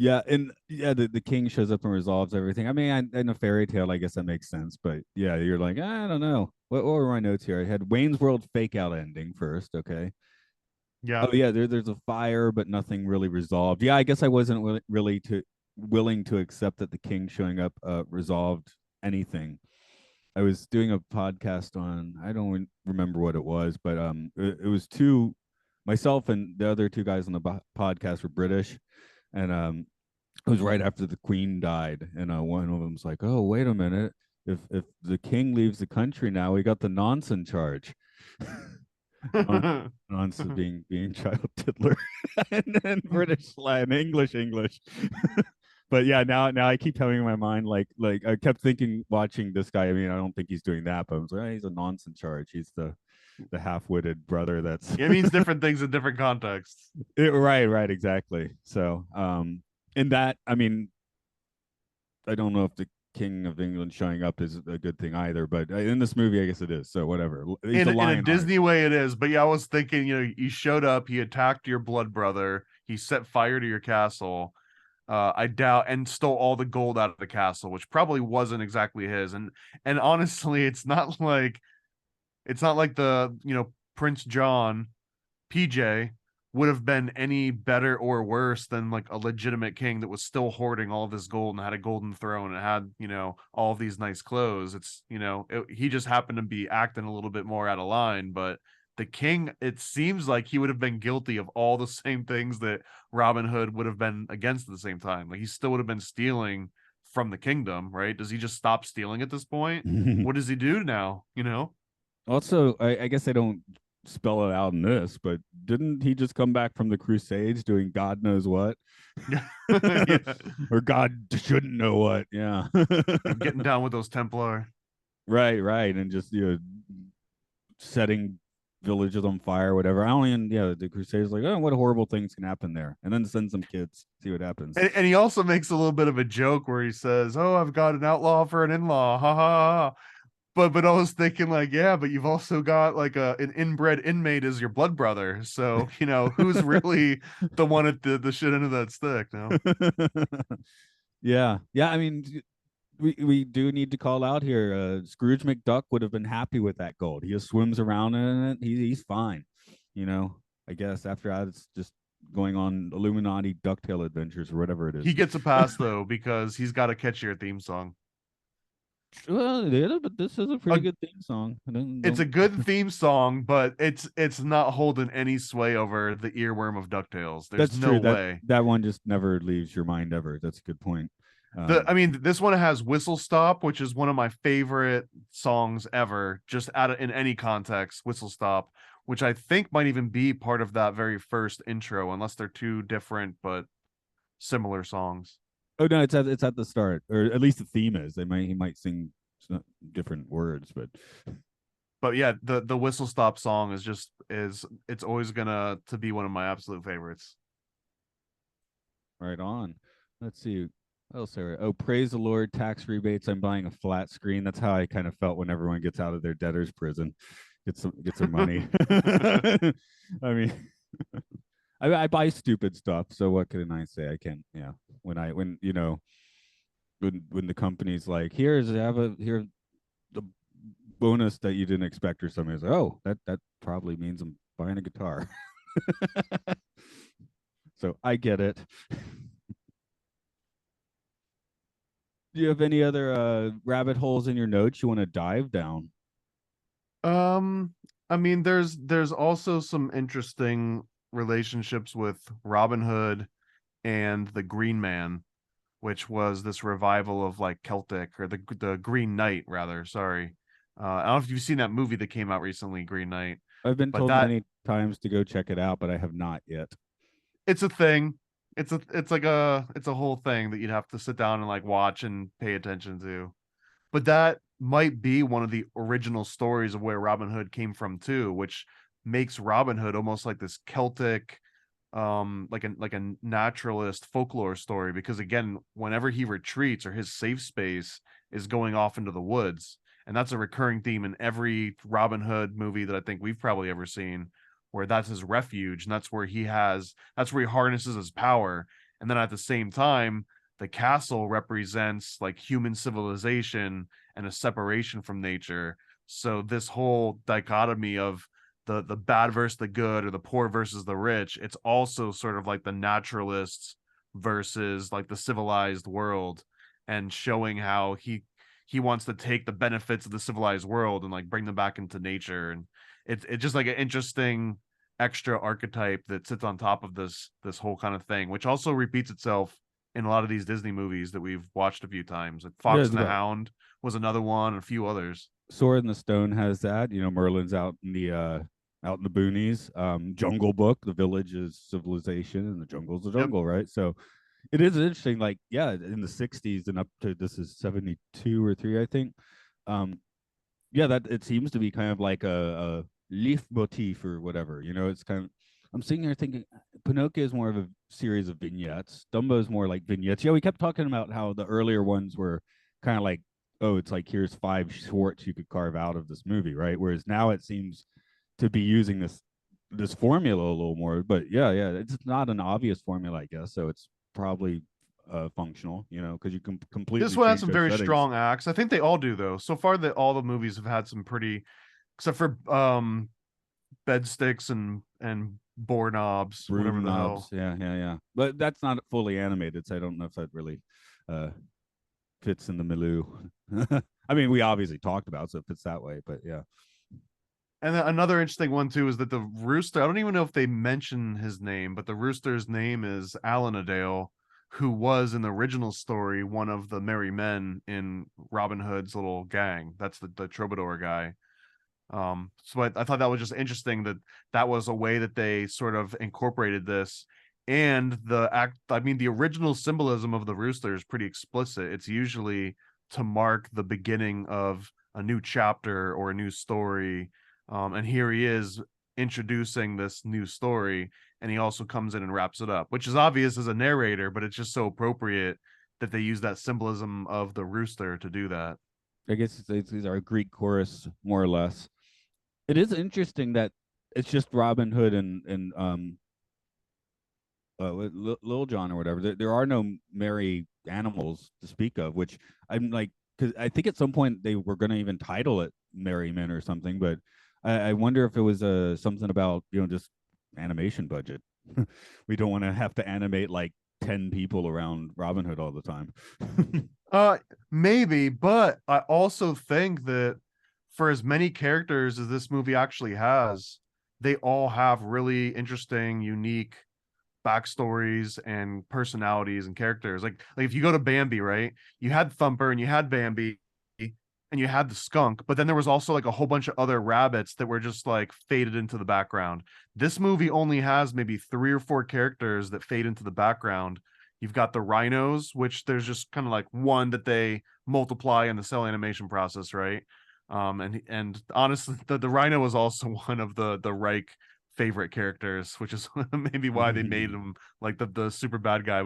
yeah, and yeah, the king shows up and resolves everything. I mean, in a fairy tale, I guess that makes sense. But yeah, you're like, I don't know. What were my notes here? I had Wayne's World fake out ending first. Okay. Yeah. Oh yeah, there's a fire, but nothing really resolved. Yeah, I guess I wasn't really willing to accept that the king showing up resolved anything. I was doing a podcast on, I don't remember what it was, but it was two, myself and the other two guys on the podcast were British, and it was right after the Queen died, and one of them was like, "Oh, wait a minute, if the king leaves the country now, we got the nonsense charge." Non- Nonsense being child diddler, and then British slang, English. But yeah, now I keep having in my mind like I kept thinking watching this guy. I mean, I don't think he's doing that, but I was like, he's a nonsense charge. He's the half-witted brother that's It means different things in different contexts. right, exactly. So in that, I mean, I don't know if the King of England showing up is a good thing either, but in this movie, I guess it is. So whatever. He's a In a Lionheart. Disney way it is, but yeah, I was thinking, he showed up, he attacked your blood brother, he set fire to your castle. I doubt and stole all the gold out of the castle, which probably wasn't exactly his. And honestly, it's not like the Prince John PJ would have been any better or worse than like a legitimate king that was still hoarding all of this gold and had a golden throne and had all of these nice clothes. He just happened to be acting a little bit more out of line, but the king, it seems like he would have been guilty of all the same things that Robin Hood would have been against at the same time. Like he still would have been stealing from the kingdom, right? Does he just stop stealing at this point? What does he do now? Also, I guess I don't spell it out in this, but didn't he just come back from the Crusades doing God knows what? Yeah. Or God shouldn't know what? Yeah. Getting down with those Templar. Right. And just, setting villages on fire, whatever. I don't even, yeah, the Crusaders like, oh, what horrible things can happen there. And then send some kids, see what happens. And he also makes a little bit of a joke where he says, "Oh, I've got an outlaw for an in-law." Ha ha ha. But I was thinking like, yeah, but you've also got like an inbred inmate as your blood brother. So, who's really the one at the shit end of that stick, no? Yeah. I mean, we do need to call out here. Scrooge McDuck would have been happy with that gold. He just swims around in it. He's fine. You know, I guess after that, it's just going on Illuminati ducktail adventures or whatever it is. He gets a pass though, because he's got a catchier theme song. Well, yeah, but this is a pretty A, good theme song. I it's a don't good theme song, but it's not holding any sway over the earworm of DuckTales. There's That's no true. way. That one just never leaves your mind ever. That's a good point. I mean, this one has Whistle Stop, which is one of my favorite songs ever, just out of in any context, Whistle Stop, which I think might even be part of that very first intro, unless they're two different but similar songs. Oh no, it's at the start, or at least the theme is. He might sing different words, But yeah, the Whistle Stop song is it's always gonna to be one of my absolute favorites. right on. Let's see. Oh, sorry. Oh, praise the Lord! Tax rebates. I'm buying a flat screen. That's how I kind of felt when everyone gets out of their debtor's prison, gets their money. I mean, I buy stupid stuff. So what can I say? I can't. Yeah. When you know when the company's like, here the bonus that you didn't expect or something. It's like, oh, that probably means I'm buying a guitar. So I get it. Do you have any other rabbit holes in your notes you want to dive down? Um, I mean, there's also some interesting relationships with Robin Hood and the Green Man, which was this revival of like Celtic or the Green Knight rather. Sorry, I don't know if you've seen that movie that came out recently, Green Knight, I've been but told that many times to go check it out, but I have not yet. it's a thing. It's a whole thing that you'd have to sit down and like watch and pay attention to. But that might be one of the original stories of where Robin Hood came from too, which makes Robin Hood almost like this Celtic like a naturalist folklore story because again whenever he retreats or his safe space is going off into the woods, and that's a recurring theme in every Robin Hood movie that I think we've probably ever seen, where that's his refuge and that's where he harnesses his power. And then at the same time the castle represents like human civilization and a separation from nature. So this whole dichotomy of the bad versus the good or the poor versus the rich, it's also sort of like the naturalists versus like the civilized world, and showing how he wants to take the benefits of the civilized world and like bring them back into nature. And it's just like an interesting extra archetype that sits on top of this whole kind of thing, which also repeats itself in a lot of these Disney movies that we've watched a few times. Like Yeah, Fox and the Hound was another one, and a few others. Sword in the Stone has that. You know, Merlin's out in the boonies. Jungle Book, the village is civilization, and the jungle's the Yep. jungle, right? So it is interesting. Like, yeah, in the '60s and up to this is '72 or '3, I think. Um, yeah, that it seems to be kind of like a leaf motif or whatever. You know, it's kind of. I'm sitting here thinking Pinocchio is more of a series of vignettes. Dumbo is more like vignettes. Yeah, we kept talking about how the earlier ones were kind of like, oh, it's like here's 5 shorts you could carve out of this movie, right? Whereas now it seems to be using this formula a little more. But yeah, it's not an obvious formula, I guess. So it's probably functional, you know, because you can This completely one has change some those very settings. strong acts. I think they all do though. So far that all the movies have had some pretty, except for bed sticks and boar knobs, whatever Broom the knobs, hell. yeah. But that's not fully animated, so I don't know if that really uh, fits in the milieu. I mean, we obviously talked about, so it fits that way. But yeah, And then another interesting one too is that the rooster, I don't even know if they mention his name, but the rooster's name is Alan-a-Dale, who was in the original story one of the merry men in Robin Hood's little gang. That's the troubadour guy. So I thought that was just interesting that that was a way that they sort of incorporated this. And the act, I mean, the original symbolism of the rooster is pretty explicit. It's usually to mark the beginning of a new chapter or a new story. And here he is introducing this new story, and he also comes in and wraps it up, which is obvious as a narrator, but it's just so appropriate that they use that symbolism of the rooster to do that. I guess it's our Greek chorus, more or less. It is interesting that it's just Robin Hood and Lil John or whatever. There are no merry animals to speak of, which I'm like, because I think at some point they were going to even title it Merry Men or something, but I wonder if it was something about just animation budget. We don't want to have to animate like 10 people around Robin Hood all the time. Uh, maybe, but I also think that for as many characters as this movie actually has, they all have really interesting, unique backstories and personalities and characters. Like if you go to Bambi, right? You had Thumper and you had Bambi and you had the skunk, but then there was also like a whole bunch of other rabbits that were just like faded into the background. This movie only has maybe 3 or 4 characters that fade into the background. You've got the rhinos, which there's just kind of like one that they multiply in the cell animation process, right? And honestly, the rhino was also one of the Reich favorite characters, which is maybe why they made him like the super bad guy.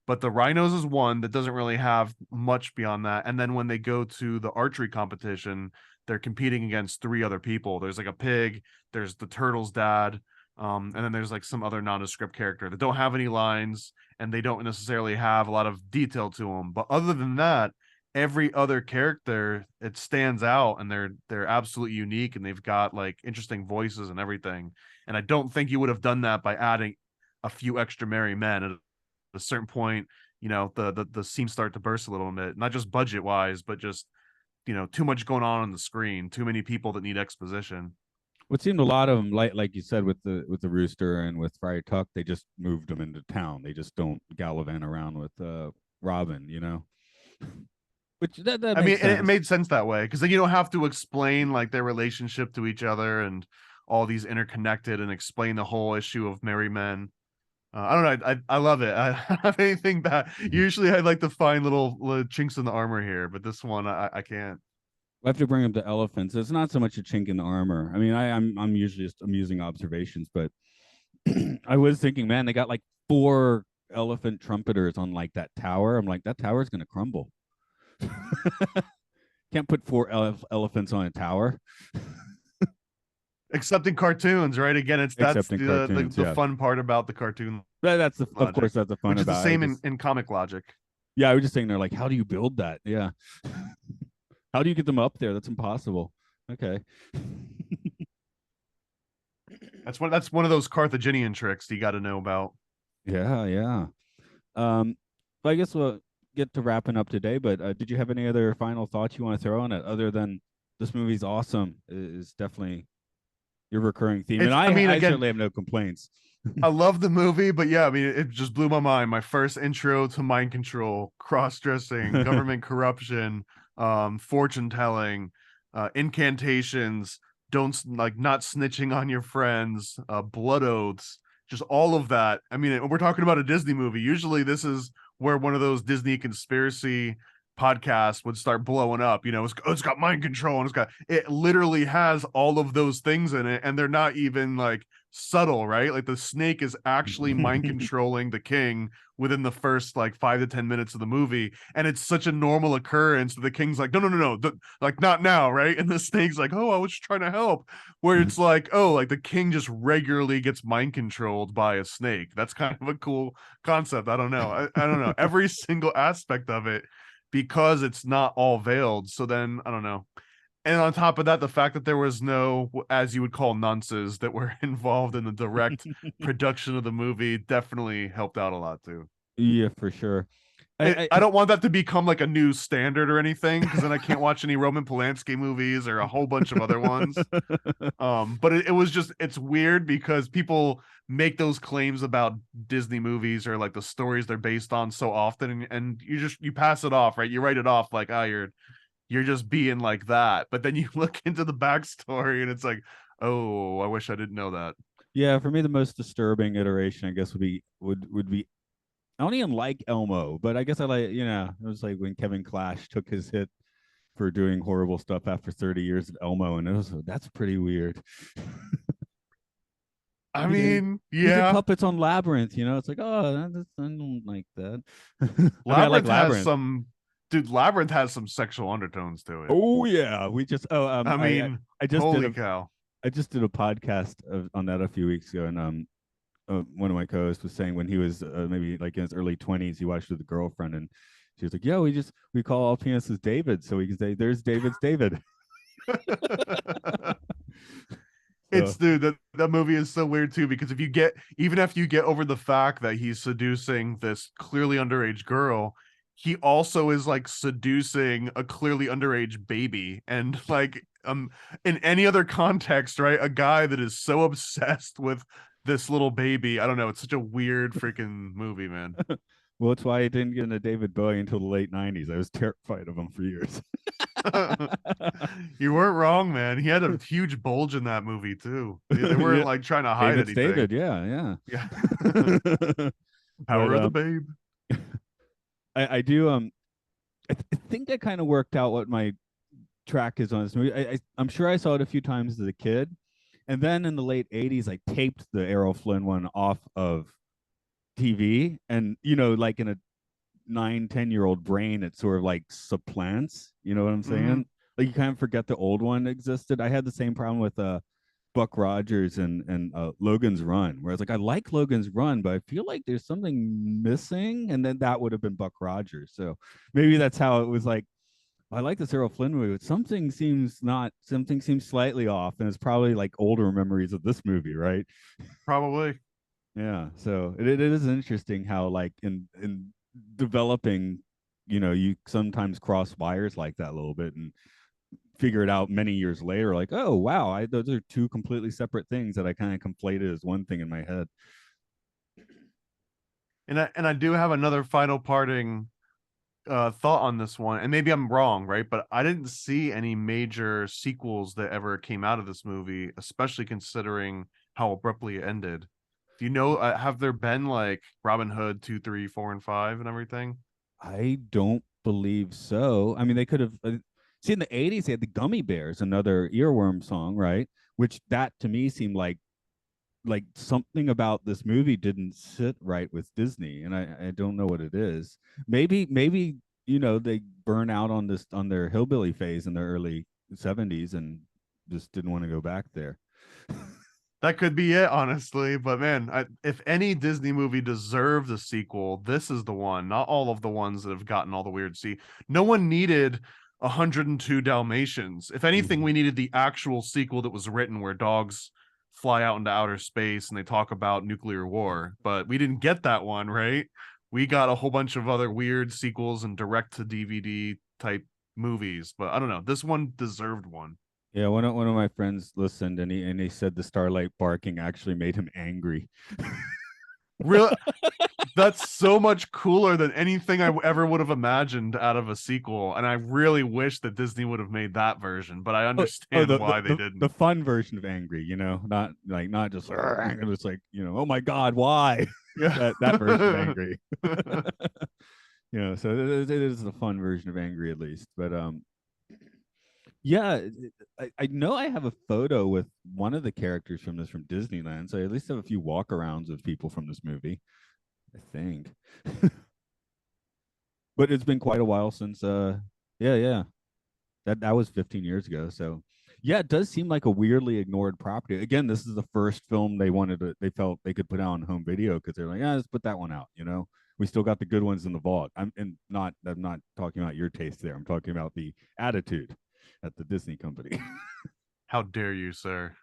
But the rhinos is one that doesn't really have much beyond that. And then when they go to the archery competition, they're competing against 3 other people. There's like a pig, there's the turtle's dad, and then there's like some other nondescript character that don't have any lines and they don't necessarily have a lot of detail to them. But other than that, every other character it stands out and they're absolutely unique and they've got like interesting voices and everything. And I don't think you would have done that by adding a few extra merry men. At a certain point, the seams start to burst a little bit, not just budget wise, but just too much going on the screen, too many people that need exposition. What seemed a lot of them, like you said, with the rooster and with Friar Tuck, they just moved them into town. They just don't gallivant around with Robin, you know. Which that I mean, makes and it sense. made sense that way because then you don't have to explain like their relationship to each other and all these interconnected and explain the whole issue of merry men. I don't know. I love it. I don't have anything bad. Usually, I like to find little chinks in the armor here, but this one I can't. I have to bring up the elephants. It's not so much a chink in the armor. I mean, I'm usually just amusing observations, but I was thinking, man, they got like 4 elephant trumpeters on like that tower. I'm like, that tower's gonna crumble. Can't put 4 elephants on a tower. Except in cartoons, right? Again, it's that's Except in the cartoons. the Yeah, fun part about the cartoon that's the of logic, course that's the fun which is the about it. I same just in comic logic. yeah, I was just saying they're like, how do you build that? Yeah, how do you get them up there? That's impossible. Okay. That's one of those Carthaginian tricks you got to know about. Yeah, yeah. Um, but I guess we'll get to wrapping up today. But did you have any other final thoughts you want to throw on it, other than this movie's awesome? Is definitely your recurring theme, and I mean, I again, certainly have no complaints. I love the movie, but yeah, I mean, it just blew my mind. My first intro to mind control, cross-dressing, government corruption, fortune telling, incantations, like not snitching on your friends, blood oaths, just all of that. I mean, we're talking about a Disney movie. Usually, this is where one of those Disney conspiracy podcasts would start blowing up. It's got mind control and it literally has all of those things in it, and they're not even like subtle, right? Like the snake is actually mind controlling the king within the first like 5 to 10 minutes of the movie, and it's such a normal occurrence that the king's like, no, no, no, no, like not now, right? And the snake's like, oh, I was just trying to help. Where it's like, oh, like the king just regularly gets mind controlled by a snake. That's kind of a cool concept. I don't know. I don't know. Every single aspect of it because it's not all veiled. So then I don't know. And on top of that, the fact that there was no, as you would call, nonces that were involved in the direct production of the movie definitely helped out a lot too. Yeah, for sure. I don't want that to become like a new standard or anything, because then I can't watch any Roman Polanski movies or a whole bunch of other ones. But it was just, it's weird because people make those claims about Disney movies or like the stories they're based on so often, and you pass it off, right? You write it off like, oh, you're just being like that. But then you look into the backstory and it's like, oh, I wish I didn't know that. Yeah, for me, the most disturbing iteration, I guess, would be. I don't even like Elmo, but I guess I like, it was like when Kevin Clash took his hit for doing horrible stuff after 30 years of Elmo, and that's pretty weird. I he did mean, he did yeah. puppets on Labyrinth, it's like, oh, I don't like that. I mean, I like Labyrinth has Labyrinth. some Dude, Labyrinth has some sexual undertones to it. Oh yeah, I mean, I just did holy a cow. podcast on that a few weeks ago, and one of my co-hosts was saying when he was maybe like in his early 20s, he watched with a girlfriend, and she was like, "Yeah, we call all penises David, so we can say there's David's David." So Dude, that movie is so weird too, because even if you get over the fact that he's seducing this clearly underage girl, he also is like seducing a clearly underage baby, and like in any other context, right, a guy that is so obsessed with this little baby, I don't know, it's such a weird freaking movie, man. Well, that's why I didn't get into David Bowie until the late '90s. I was terrified of him for years. You weren't wrong, man. He had a huge bulge in that movie too. They weren't Yeah, like trying to hide David's anything. David. Yeah, Yeah. yeah. But Power of the babe. I do I think I kind of worked out what my track is on this movie. I'm sure I saw it a few times as a kid, and then in the late '80s, I taped the Errol Flynn one off of TV, and like in a 9, 10-year-old brain, it sort of like supplants. You know what I'm Mm-hmm. saying? Like you kind of forget the old one existed. I had the same problem with Buck Rogers and Logan's Run, where I was like, I like Logan's Run, but I feel like there's something missing, and then that would have been Buck Rogers. So maybe that's how it was like. I like this Errol Flynn movie, but something seems slightly off, and it's probably like older memories of this movie, right? Probably. Yeah. So it is interesting how like in developing, you sometimes cross wires like that a little bit and figure it out many years later, like, oh wow, those are two completely separate things that I kind of conflated as one thing in my head. And I do have another final parting thought on this one, and maybe I'm wrong, right? But I didn't see any major sequels that ever came out of this movie, especially considering how abruptly it ended. Do you know, have there been like Robin Hood 2, 3, 4, and 5 and everything? I don't believe so. I mean, they could have. See, in the '80s, they had the Gummy Bears, another earworm song, right? Which that to me seemed like something about this movie didn't sit right with Disney, and I don't know what it is. Maybe they burn out on their hillbilly phase in the early '70s and just didn't want to go back there. That could be it, honestly. But man, if any Disney movie deserved a sequel, this is the one. Not all of the ones that have gotten all the weird. See, no one needed 102 Dalmatians. If anything, Mhm. we needed the actual sequel that was written where dogs fly out into outer space and they talk about nuclear war. But we didn't get that one, right? We got a whole bunch of other weird sequels and direct to DVD type movies. But I don't know. This one deserved one. Yeah, one of my friends listened and he said the starlight barking actually made him angry. Real That's so much cooler than anything I ever would have imagined out of a sequel. And I really wish that Disney would have made that version, but I Oh, understand the, the why they the the didn't. fun version of angry, not just it's like, oh my god, why? Yeah. That version of angry. So it is the fun version of angry at least. But yeah, I know I have a photo with one of the characters from Disneyland, so I at least have a few walkarounds of people from this movie, I think. But it's been quite a while since yeah. That was 15 years ago. So yeah, it does seem like a weirdly ignored property. Again, this is the first film they felt they could put out on home video because they're like, yeah, let's put that one out. We still got the good ones in the vault. I'm not talking about your taste there. I'm talking about the attitude at the Disney company. How dare you, sir?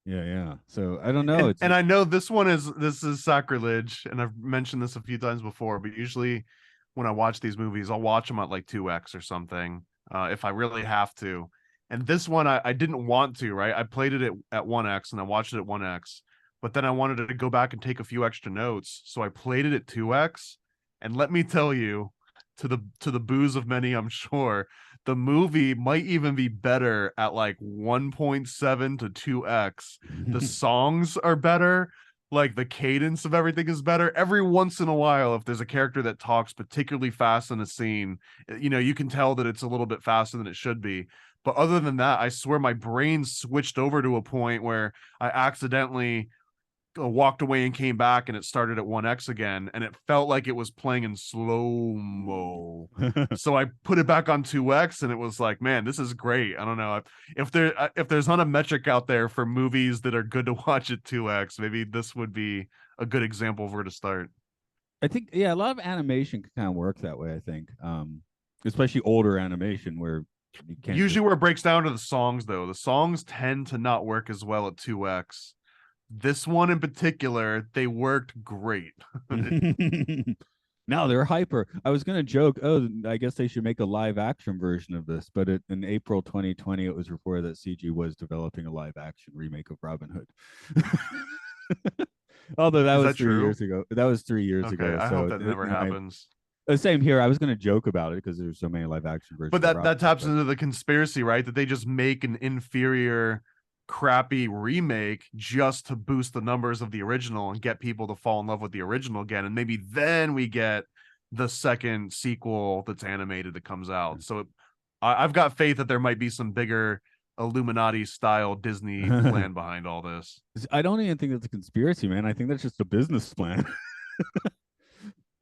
Yeah. So I don't know. And I know this is sacrilege, and I've mentioned this a few times before, but usually when I watch these movies, I'll watch them at like 2x or something, if I really have to. And this one I didn't want to, right? I played it at 1x and I watched it at 1x, but then I wanted to go back and take a few extra notes. So I played it at 2x. And let me tell you, to the booze of many, I'm sure, the movie might even be better at like 1.7 to 2x. The songs are better, like the cadence of everything is better. Every once in a while, if there's a character that talks particularly fast in a scene, you can tell that it's a little bit faster than it should be. But other than that, I swear my brain switched over to a point where I accidentally walked away and came back, and it started at 1x again, and it felt like it was playing in slow mo. So I put it back on 2x, and it was like, man, this is great. I don't know if there's not a metric out there for movies that are good to watch at 2x, maybe this would be a good example of where to start. I think, yeah, a lot of animation can kind of work that way. I think, especially older animation where you can't just. Usually where it breaks down to the songs, though, the songs tend to not work as well at 2x. This one in particular, they worked great. Now they're hyper. I was gonna joke, oh, I guess they should make a live action version of this, but in April 2020, it was reported that CG was developing a live action remake of Robin Hood. Although that Is was that three true? years ago. That was 3 years Okay, ago. I hope So that never happens. same here. I was gonna joke about it because there's so many live action But versions of that Robin Hood. taps But into the conspiracy, right? That they just make an inferior, crappy remake just to boost the numbers of the original and get people to fall in love with the original again, and maybe then we get the second sequel that's animated that comes out. So I've got faith that there might be some bigger Illuminati style Disney plan behind all this. I don't even think that's a conspiracy, man. I think that's just a business plan.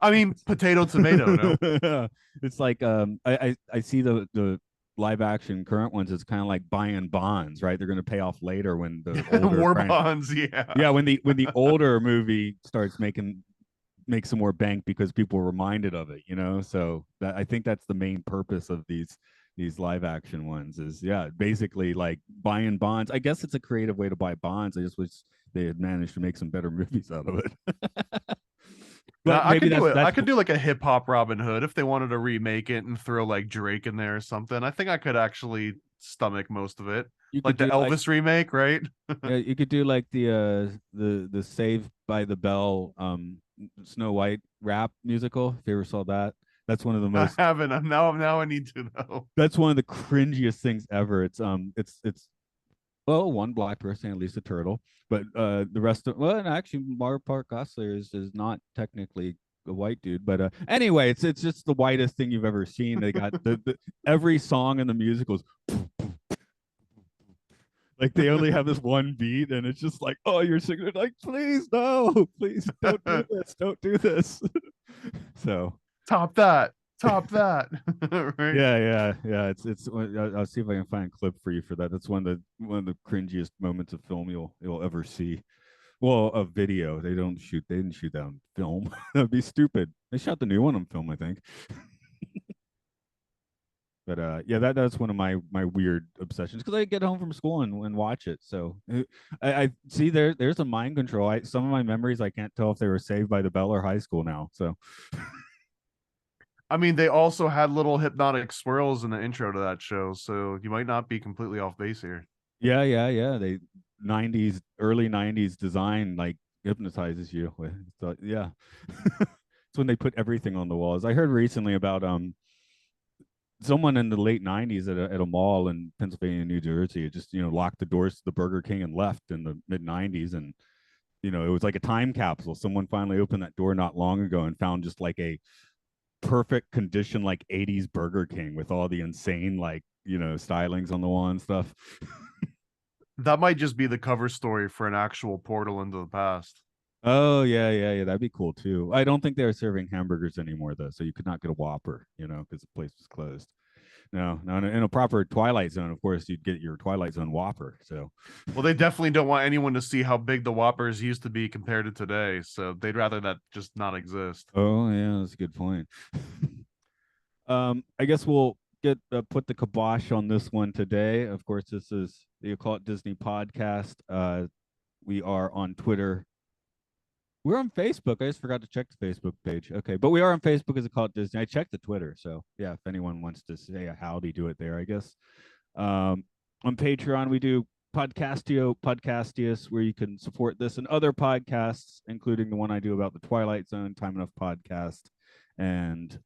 I mean, potato tomato, no. It's like I see the live action current ones. It's kind of like buying bonds, right? They're going to pay off later when the older War bonds, yeah. yeah, when the older movie starts make some more bank because people are reminded of it, you know. So that I think that's the main purpose of these live action ones is yeah, basically like buying bonds. I guess it's a creative way to buy bonds. I just wish they had managed to make some better movies out of it. Now But I maybe could do it. I that's could do like a hip hop Robin Hood if they wanted to remake it and throw like Drake in there or something. I think I could actually stomach most of it. you could Like the do like Elvis remake, right? yeah, you could do like the Saved by the Bell Snow White rap musical. If you ever saw that, that's one of the I most haven't. Now I need to know. that's one of the cringiest things ever. It's well, one black person, at least a turtle, but the rest of well, and actually, Mario Park Gosselaar is not technically a white dude, but anyway, it's just the whitest thing you've ever seen. They got the every song in the musicals like they only have this one beat, and it's just like, oh, you're singing like, please no, please don't do this. So Top that. Top that. Right. yeah. It's. I'll see if I can find a clip for you for that. That's one of the cringiest moments of film you'll ever see. Well, a video. They didn't shoot that on film. That'd be stupid. They shot the new one on film, I think. But yeah, that's one of my weird obsessions because I get home from school and watch it. So I see there's a mind control. Some of my memories I can't tell if they were saved by the bell or high school now. So I mean, they also had little hypnotic swirls in the intro to that show, so you might not be completely off base here. yeah. They 90s early 90s design like hypnotizes you. So, yeah, it's when they put everything on the walls. I heard recently about someone in the late 90s at a mall in Pennsylvania, New Jersey, just locked the doors to the Burger King and left in the mid 90s. And it was like a time capsule. Someone finally opened that door not long ago and found just like a perfect condition like 80s Burger King with all the insane like stylings on the wall and stuff. That might just be the cover story for an actual portal into the past. Oh yeah, that'd be cool too. I don't think they're serving hamburgers anymore though, so you could not get a Whopper, because the place was closed. No, in a proper Twilight Zone, of course, you'd get your Twilight Zone Whopper. So, Well, they definitely don't want anyone to see how big the Whoppers used to be compared to today, so they'd rather that just not exist. oh yeah, that's a good point. I guess we'll get put the kibosh on this one today. Of course, this is the Occult Disney podcast. We are on Twitter. We're on Facebook. I just forgot to check the Facebook page. Okay, but we are on Facebook as Occult Disney. I checked the Twitter, so yeah, if anyone wants to say a howdy, do it there, I guess. On Patreon, we do Podcastius, where you can support this and other podcasts, including the one I do about the Twilight Zone, Time Enough podcast, and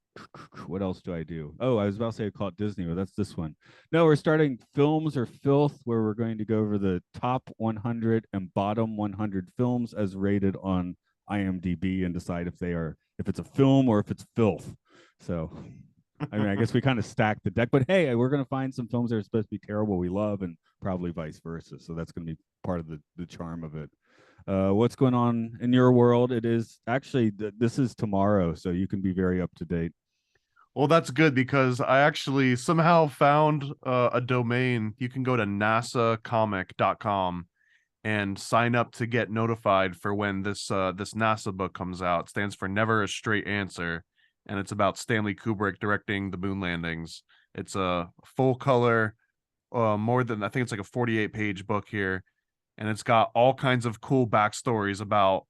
what else do I do? Oh, I was about to say Occult Disney, but that's this one. No, we're starting Films or Filth, where we're going to go over the top 100 and bottom 100 films as rated on IMDb and decide if it's a film or if it's filth. So, I mean, I guess we kind of stacked the deck, but hey, we're going to find some films that are supposed to be terrible we love, and probably vice versa. So that's going to be part of the charm of it. What's going on in your world? It is actually this is tomorrow, so you can be very up to date. Well, that's good because I actually somehow found a domain. You can go to nasacomic.com and sign up to get notified for when this NASA book comes out. It stands for Never a Straight Answer, and it's about Stanley Kubrick directing the moon landings. It's a full color, more than I think it's like a 48-page book here, and it's got all kinds of cool backstories about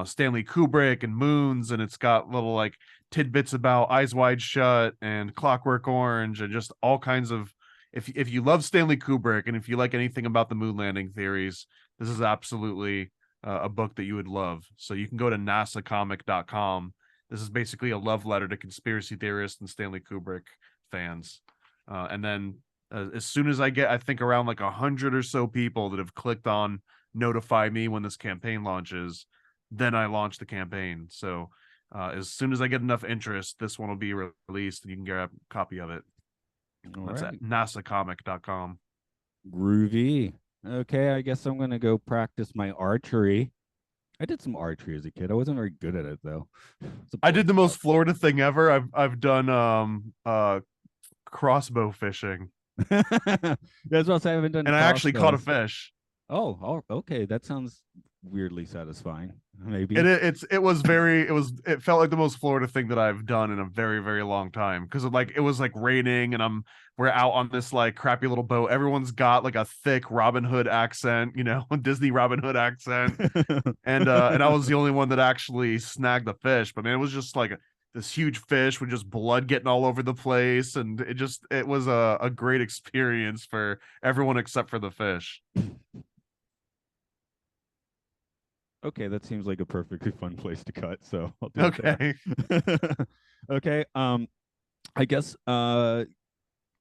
Stanley Kubrick and moons, and it's got little like tidbits about Eyes Wide Shut and Clockwork Orange and just all kinds of. If you love Stanley Kubrick and if you like anything about the moon landing theories, this is absolutely a book that you would love. So you can go to nasacomic.com. This is basically a love letter to conspiracy theorists and Stanley Kubrick fans. And then as soon as I get, I think around like 100 or so people that have clicked on notify me when this campaign launches, then I launch the campaign. So as soon as I get enough interest, this one will be released and you can grab a copy of it. All That's right. at nasacomic.com. Groovy. Okay, I guess I'm gonna go practice my archery. I did some archery as a kid. I wasn't very good at it though. It's a I Boy did the Scout. most Florida thing ever. I've done crossbow fishing, That's what I haven't done and I actually caught a crossbows. fish. Oh, okay. That sounds weirdly satisfying. And Maybe. it felt like the most Florida thing that I've done in a very, very long time, because it was like raining and we're out on this like crappy little boat. Everyone's got like a thick Robin Hood accent, Disney Robin Hood accent, and I was the only one that actually snagged the fish. But man, it was just like this huge fish with just blood getting all over the place, and it was a great experience for everyone except for the fish. Okay, that seems like a perfectly fun place to cut, so I'll do it Okay. there. Okay. I guess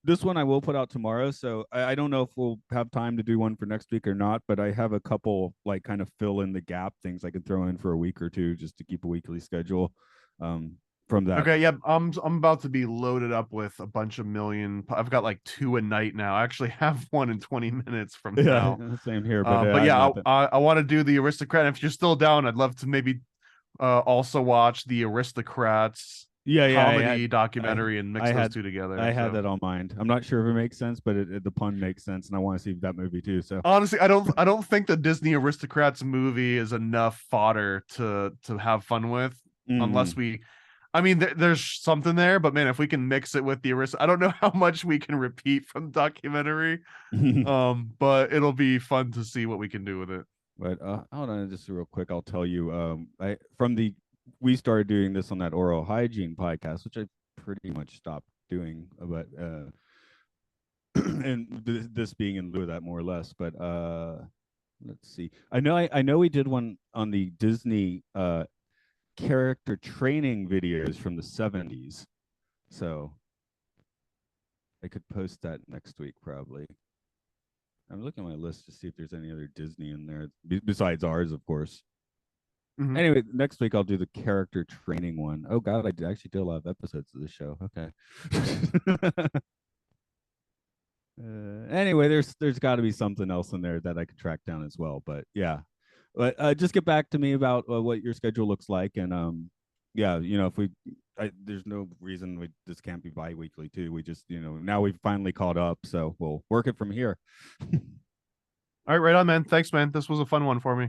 this one I will put out tomorrow. So I don't know if we'll have time to do one for next week or not, but I have a couple like kind of fill in the gap things I can throw in for a week or two just to keep a weekly schedule um, from that. Okay, yeah, I'm about to be loaded up with a bunch of million. I've got like two a night now. I actually have one in 20 minutes from Yeah, now. same here, but But I'm yeah, not that. I want to do the Aristocrat. If you're still down, I'd love to maybe also watch the Aristocrats Yeah, comedy I, documentary and I mix those had, two together. I had So that on mind. I'm not sure if it makes sense, but the pun makes sense, and I want to see that movie too. So, honestly, I don't think the Disney Aristocrats movie is enough fodder to have fun with, unless mhm. we. I mean, there's something there, but man, if we can mix it with the I don't know how much we can repeat from the documentary. But it'll be fun to see what we can do with it. But hold on, just real quick. I'll tell you. I from the we started doing this on that oral hygiene podcast, which I pretty much stopped doing, but and this being in lieu of that more or less. But let's see. I know we did one on the Disney character training videos from the 70s, so I could post that next week probably. I'm looking at my list to see if there's any other Disney in there besides ours, of course. Mhm. Anyway, next week I'll do the character training one. Oh God, actually did a lot of episodes of the show. Okay. Anyway, there's got to be something else in there that I could track down as well. But yeah, but just get back to me about what your schedule looks like, and yeah, if there's no reason this can't be bi-weekly too. We just now we've finally caught up, so we'll work it from here. All right, right on, man. Thanks, man. This was a fun one for me.